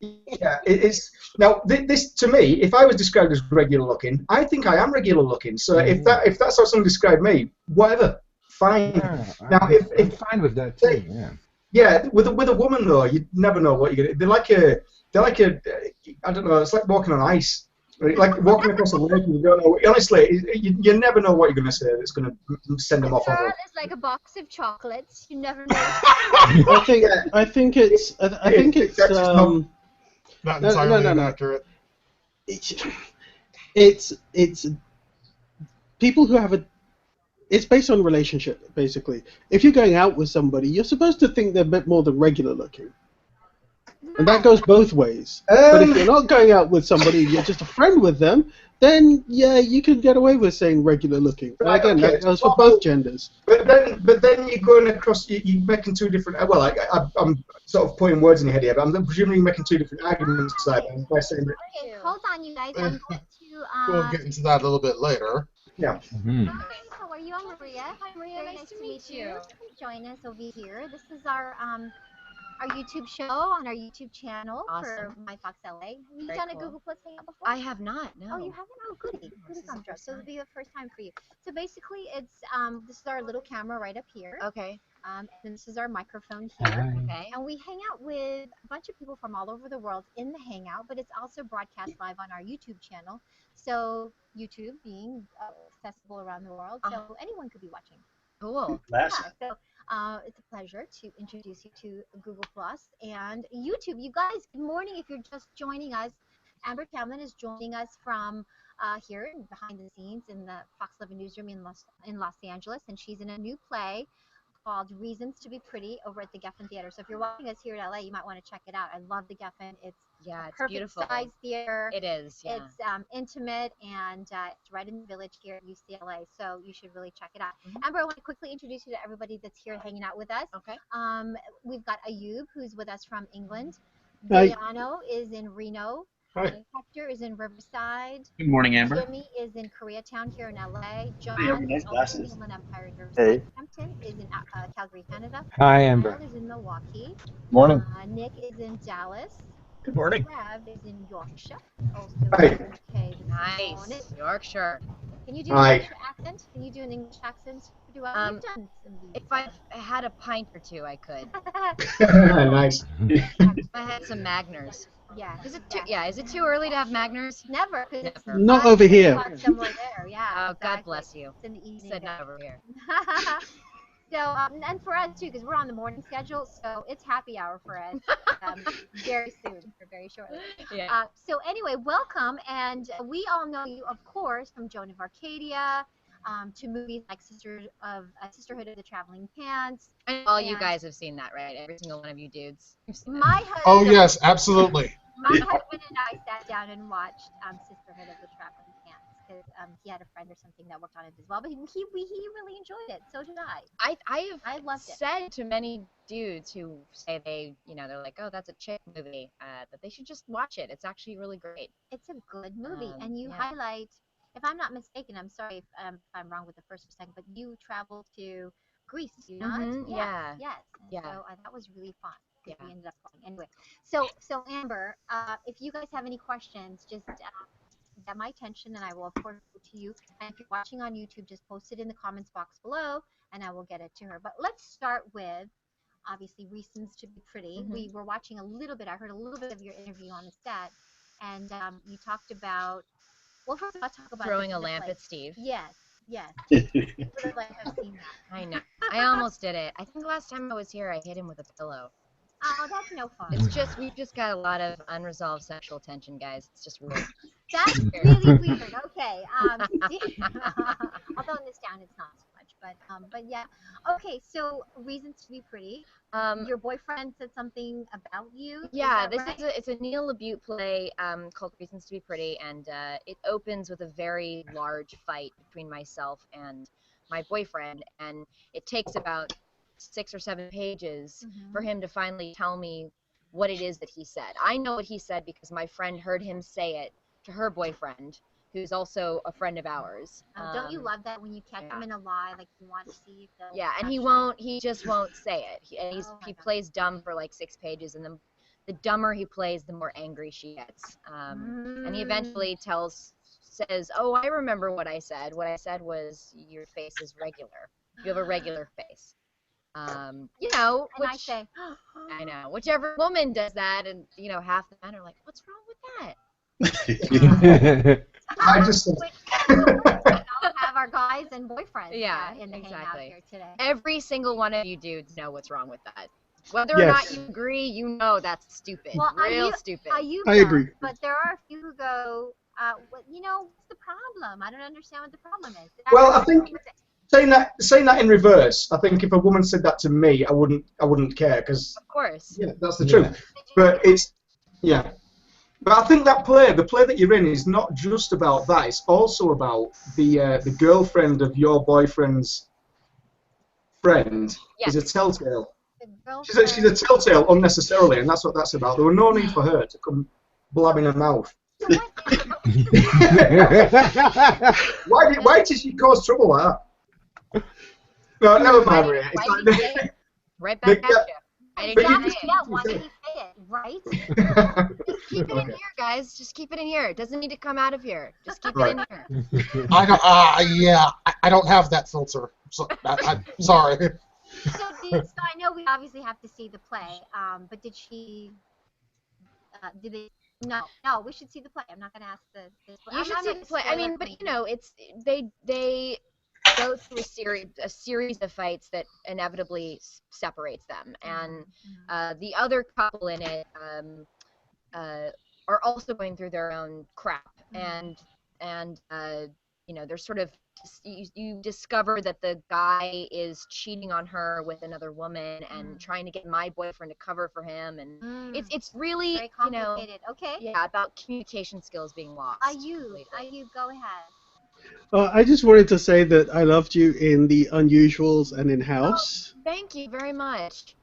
Yeah, it's now this to me. If I was described as regular looking, I think I am regular looking. So if that's how someone described me, whatever, fine. Yeah, now, I'm fine with that too. Yeah. Yeah, with a woman though, you never know what you're gonna. They're like a I don't know. It's like walking on ice. Like walking across a lake, you don't know. Honestly, you never know what you're gonna say that's gonna send them off. Girl is like a box of chocolates. You never know. I think it's not entirely inaccurate. It's people who have a. It's based on relationship, basically. If you're going out with somebody, you're supposed to think they're a bit more than regular looking. And that goes both ways. But if you're not going out with somebody, you're just a friend with them, then yeah, you can get away with saying regular looking. But Right, again, okay. that goes for both genders. But then you're going across. You're making two different. Well, I'm sort of putting words in your head here, but I'm presuming you're making two different arguments by saying that. Okay, hold on, you guys. I'm going to. We'll get into that a little bit later. Yeah. Hi, how are you? I'm Maria. Hi, Maria. Very nice to meet you. Join us over here. This is our YouTube show on our YouTube channel for My Fox LA. Have you done a Google Plus hangout before? I have not. No. Oh, you haven't? Oh, goody. Goody Sandra. So it'll be the first time for you. So basically, it's this is our little camera right up here. Okay. And this is our microphone here. Hi. Okay. And we hang out with a bunch of people from all over the world in the hangout, but it's also broadcast live on our YouTube channel. So YouTube being accessible around the world, so anyone could be watching. Cool. Yeah, so it's a pleasure to introduce you to Google Plus and YouTube. You guys, good morning. If you're just joining us, Amber Tamblyn is joining us from here behind the scenes in the Fox 11 newsroom in Los Angeles, and she's in a new play called Reasons to Be Pretty over at the Geffen Theater. So if you're watching us here in LA, you might want to check it out. I love the Geffen. It's it's perfect beautiful. size theater. It is. Yeah. It's intimate, and it's right in the Village here at UCLA. So you should really check it out. Amber, I want to quickly introduce you to everybody that's here hanging out with us. Okay. We've got Ayub, who's with us from England. Hi. Dayano is in Reno. Hi. Hector is in Riverside. Good morning, Amber. Jimmy is in Koreatown here in LA. John Amber, nice is also in glasses. the Inland Empire in Riverside. Hey. Hampton is in Calgary, Canada. Hi, Amber. Kyle is in Milwaukee. Morning. Nick is in Dallas. Good morning. Trav is in Yorkshire. Also Hi. in the UK this morning. Nice. Yorkshire. Can you do an Hi. English accent? Can you do an English accent? You've done some of these. If I had a pint or two, I could. Nice. If I had some Magners. Yeah. Is it too? Yeah. Is it too early to have Magners? Never. 'Cause it's Never. Not over here. somewhere there. Yeah. Oh, exactly. God bless you. It's in the evening. Said not over here. So, and for us too, because we're on the morning schedule, so it's happy hour for us very soon, or very shortly. Yeah. So anyway, welcome, and we all know you, of course, from Joan of Arcadia, to movies like Sisterhood of the Traveling Pants. And all you guys have seen that, right? Every single one of you dudes. My husband, Oh yes, absolutely. my husband and I sat down and watched Sisterhood of the Traveling Pants because he had a friend or something that worked on it as well. But he really enjoyed it. So did I. I loved it. Said to many dudes who say they're like, oh, that's a chick movie, that they should just watch it. It's actually really great. It's a good movie, and you yeah. highlight. If I'm not mistaken, I'm sorry if I'm wrong with the first or second, but you traveled to Greece, do you not? Yeah. Yes. And Yeah. So that was really fun. Yeah. We ended up going anyway. So Amber, if you guys have any questions, just get my attention, and I will of course go to you. And if you're watching on YouTube, just post it in the comments box below, and I will get it to her. But let's start with obviously Reasons to Be Pretty. We were watching a little bit. I heard a little bit of your interview on the set, and you talked about. Well, first of all, talk about Throwing a lamp at Steve. Yes. Would like have seen that. I know. I almost did it. I think last time I was here, I hit him with a pillow. Oh, that's no fun. It's just we've just got a lot of unresolved sexual tension, guys. It's just weird. That's really weird. Okay. I'll tone this down. It's not so much, but yeah. Okay. So Reasons to Be Pretty. Your boyfriend said something about you. Yeah, It's a Neil LaBute play called Reasons to Be Pretty, and it opens with a very large fight between myself and my boyfriend, and it takes about 6 or 7 pages for him to finally tell me what it is that he said. I know what he said because my friend heard him say it to her boyfriend, who's also a friend of ours. Don't you love that when you catch him in a lie, like you want to see if they'll Yeah, and he just won't say it. He plays dumb for like 6 pages, and the dumber he plays, the more angry she gets. And he eventually says, oh, I remember what I said. What I said was, your face is regular. You have a regular face. You know, and I say, I know, whichever woman does that, and half the men are like, what's wrong with that? I just have our guys and boyfriends in the hangout here today. Every single one of you dudes know what's wrong with that. Whether or not you agree, you know that's stupid. Well, stupid. I agree. But there are a few who go, what's the problem? I don't understand what the problem is. Well, I think saying that in reverse, I think if a woman said that to me, I wouldn't care because of course, that's the truth. But But I think the play that you're in, is not just about that. It's also about the girlfriend of your boyfriend's friend is a telltale. She's a telltale unnecessarily, and that's what that's about. There was no need for her to come blabbing her mouth. Why did she cause trouble like that? No, never mind, Maria. Right back at you. Why did he say it, right? Just keep it in here, guys. Just keep it in here. It doesn't need to come out of here. Just keep it in here. I don't have that filter. So, I'm sorry. So I know we obviously have to see the play, but did she? Did they? No, we should see the play. I'm not going to ask the. You should see the play. I mean, but it's they go through a series of fights that inevitably separates them, and the other couple in it are also going through their own crap, and they're sort of you discover that the guy is cheating on her with another woman and trying to get my boyfriend to cover for him, and it's really very complicated. Okay. Yeah, about communication skills being lost. You go ahead. I just wanted to say that I loved you in The Unusuals and in House. Oh, thank you very much.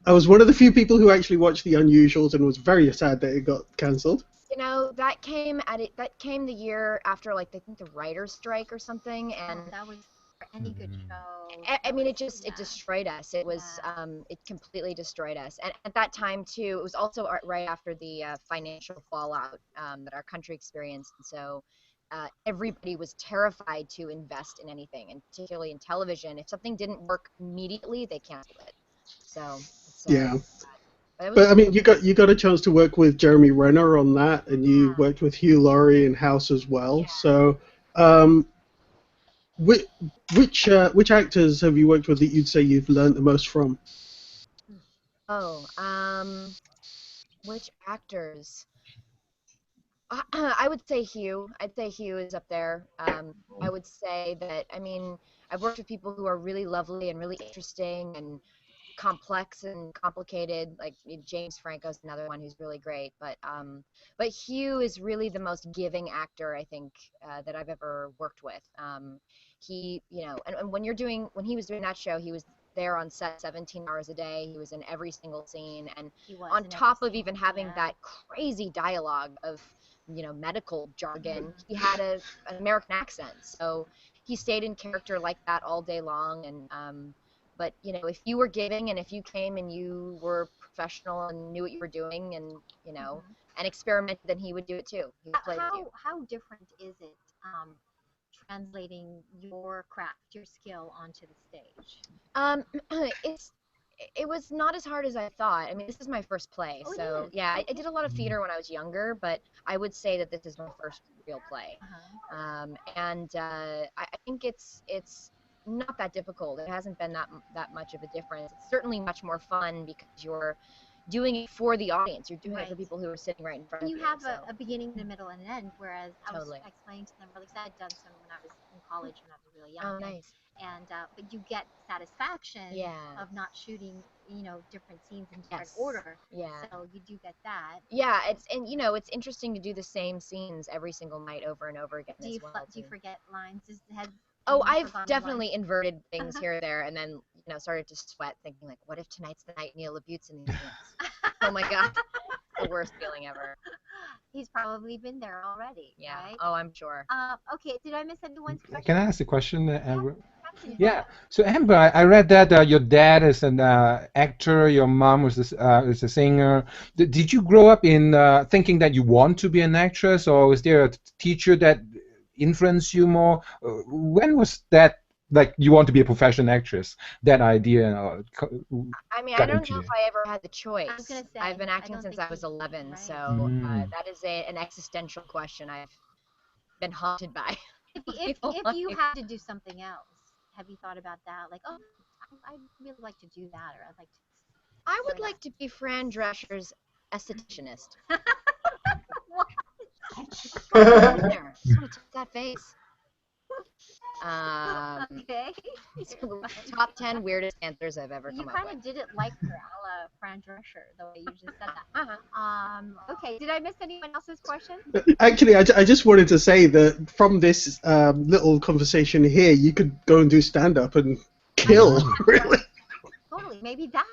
I was one of the few people who actually watched The Unusuals and was very sad that it got cancelled. You know, that came the year after, like, I think the writer's strike or something, and that was for any good show. I mean, it destroyed us. It was it completely destroyed us. And at that time too, it was also right after the financial fallout that our country experienced, and so everybody was terrified to invest in anything, and particularly in television. If something didn't work immediately, they canceled it. So yeah. But I mean, you got a chance to work with Jeremy Renner on that, and you worked with Hugh Laurie in House as well. Yeah. So, which actors have you worked with that you'd say you've learned the most from? Oh, which actors? I would say Hugh. I'd say Hugh is up there. I would say that, I mean, I've worked with people who are really lovely and really interesting and complex and complicated. Like James Franco's another one who's really great. But Hugh is really the most giving actor, I think, that I've ever worked with. He, you know, and when he was doing that show, he was there on set 17 hours a day. He was in every single scene, and on top of even having that crazy dialogue of, you know, medical jargon, he had an American accent. So he stayed in character like that all day long. And but, you know, if you were giving and if you came and you were professional and knew what you were doing and, you know, and experimented, then he would do it too. He would play with you. How different is it translating your craft, your skill onto the stage? It was not as hard as I thought. I mean, this is my first play, so yeah, I did a lot of theater when I was younger, but I would say that this is my first real play. And I think it's not that difficult. It hasn't been that much of a difference. It's certainly much more fun because you're doing it for the audience. You're doing it for people who are sitting right in front of you. You have a beginning, a middle, and an end, whereas I was explaining to them, really, because I had done some when I was in college when I was really young. Oh, nice. And but you get satisfaction of not shooting, you know, different scenes in different order. Yeah. So you do get that. Yeah, and you know, it's interesting to do the same scenes every single night over and over again as well. Do you forget lines? Oh, I've definitely inverted things here or there, and then, you know, started to sweat thinking, like, what if tonight's the night Neil LaBute's in these scenes? Oh my God, the worst feeling ever. He's probably been there already. Yeah. Right? Oh, I'm sure. Okay. Did I miss anyone's question? Can I ask a question, Amber? Yeah. So Amber, I read that your dad is an actor, your mom was is a singer. Did you grow up in thinking that you want to be an actress, or was there a teacher that influenced you more? When was that, like, you want to be a professional actress? That idea. I mean, I don't know if I ever had the choice. I was gonna say, I've been acting since I was 11, right. so that is an existential question I've been haunted by. If you had to do something else, have you thought about that? Like, oh, I'd really like to do that, or I'd like to. I would like to be Fran Drescher's estheticianist. What? Just want to take that face. Okay. Top 10 weirdest answers I've ever come up with. You kind of did it like her, a la Fran Drescher, the way you just said that. Okay. Did I miss anyone else's question? Actually, I just wanted to say that from this little conversation here, you could go and do stand-up and kill, really. Totally. Maybe that.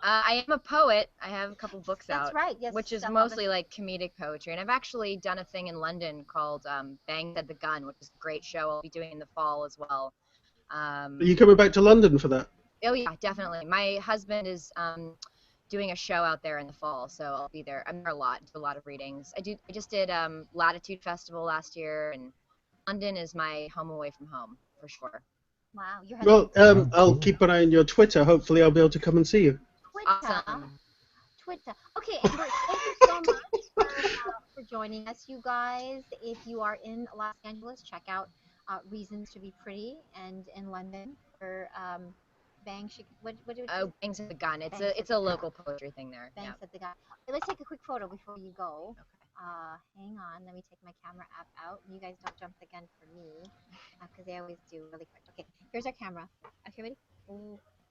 I am a poet. I have a couple books out. That's right. Yes. Which is mostly like comedic poetry, and I've actually done a thing in London called Bang Said the Gun, which is a great show. I'll be doing in the fall as well. Are you coming back to London for that? Oh yeah, definitely. My husband is doing a show out there in the fall, so I'll be there. I'm there a lot, do a lot of readings. I just did Latitude Festival last year, and London is my home away from home for sure. Wow, you're. Well, I'll keep an eye on your Twitter. Hopefully, I'll be able to come and see you. Awesome. Twitter. Okay, Amber, thank you so much for joining us, you guys. If you are in Los Angeles, check out Reasons to Be Pretty, and in London for Bang. What do you? Oh, Bang Said the Gun. It's a local poetry thing there. Bang Said the Gun. Okay, let's take a quick photo before you go. Hang on, let me take my camera app out. You guys don't jump the gun for me, because they always do really quick. Okay, here's our camera. Okay, ready?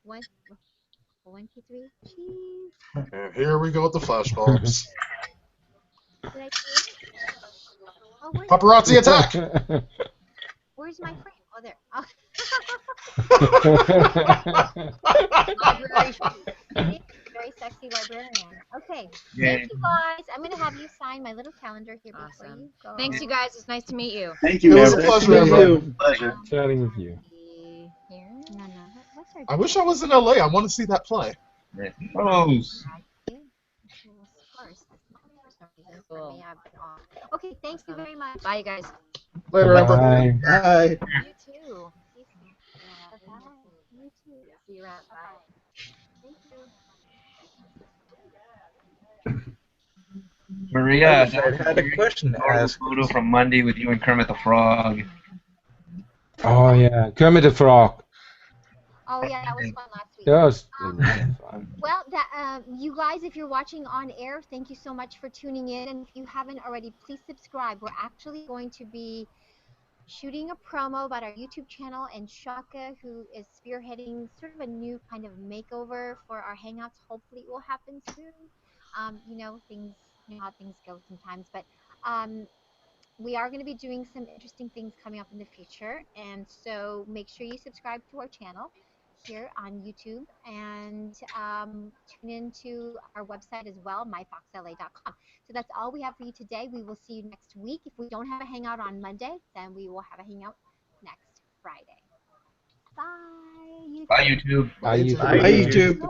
One, 2, 3. Cheese. And here we go with the flashbulbs. Did I do it? Oh, where's Paparazzi attack! Where's my frame? Oh, there. Very sexy librarian. Okay. Thank you guys. I'm going to have you sign my little calendar here before you go. Thanks, you guys. It's nice to meet you. Thank you. It was a Amber. pleasure. Pleasure. Chatting with you. Here. No. What's our I wish I was in LA. I want to see that play. Rose. Cool. Okay, thank you very much. Bye, you guys. Later, Amber. Bye. You too. Bye. You too. See you around. Bye. Thank you. Maria, I had a question to ask. photo from Monday with you and Kermit the Frog. Oh yeah, Kermit the Frog. Oh yeah, that was fun last week. That was a lot of fun. Well, you guys, if you're watching on air, thank you so much for tuning in. And if you haven't already, please subscribe. We're actually going to be shooting a promo about our YouTube channel, and Shaka, who is spearheading sort of a new kind of makeover for our Hangouts. Hopefully, it will happen soon. You know how things go sometimes, but we are going to be doing some interesting things coming up in the future, and so make sure you subscribe to our channel here on YouTube, and tune into our website as well, myfoxla.com. So that's all we have for you today. We will see you next week. If we don't have a hangout on Monday, then we will have a hangout next Friday. Bye, YouTube. Bye, YouTube. Bye, YouTube. Bye, YouTube.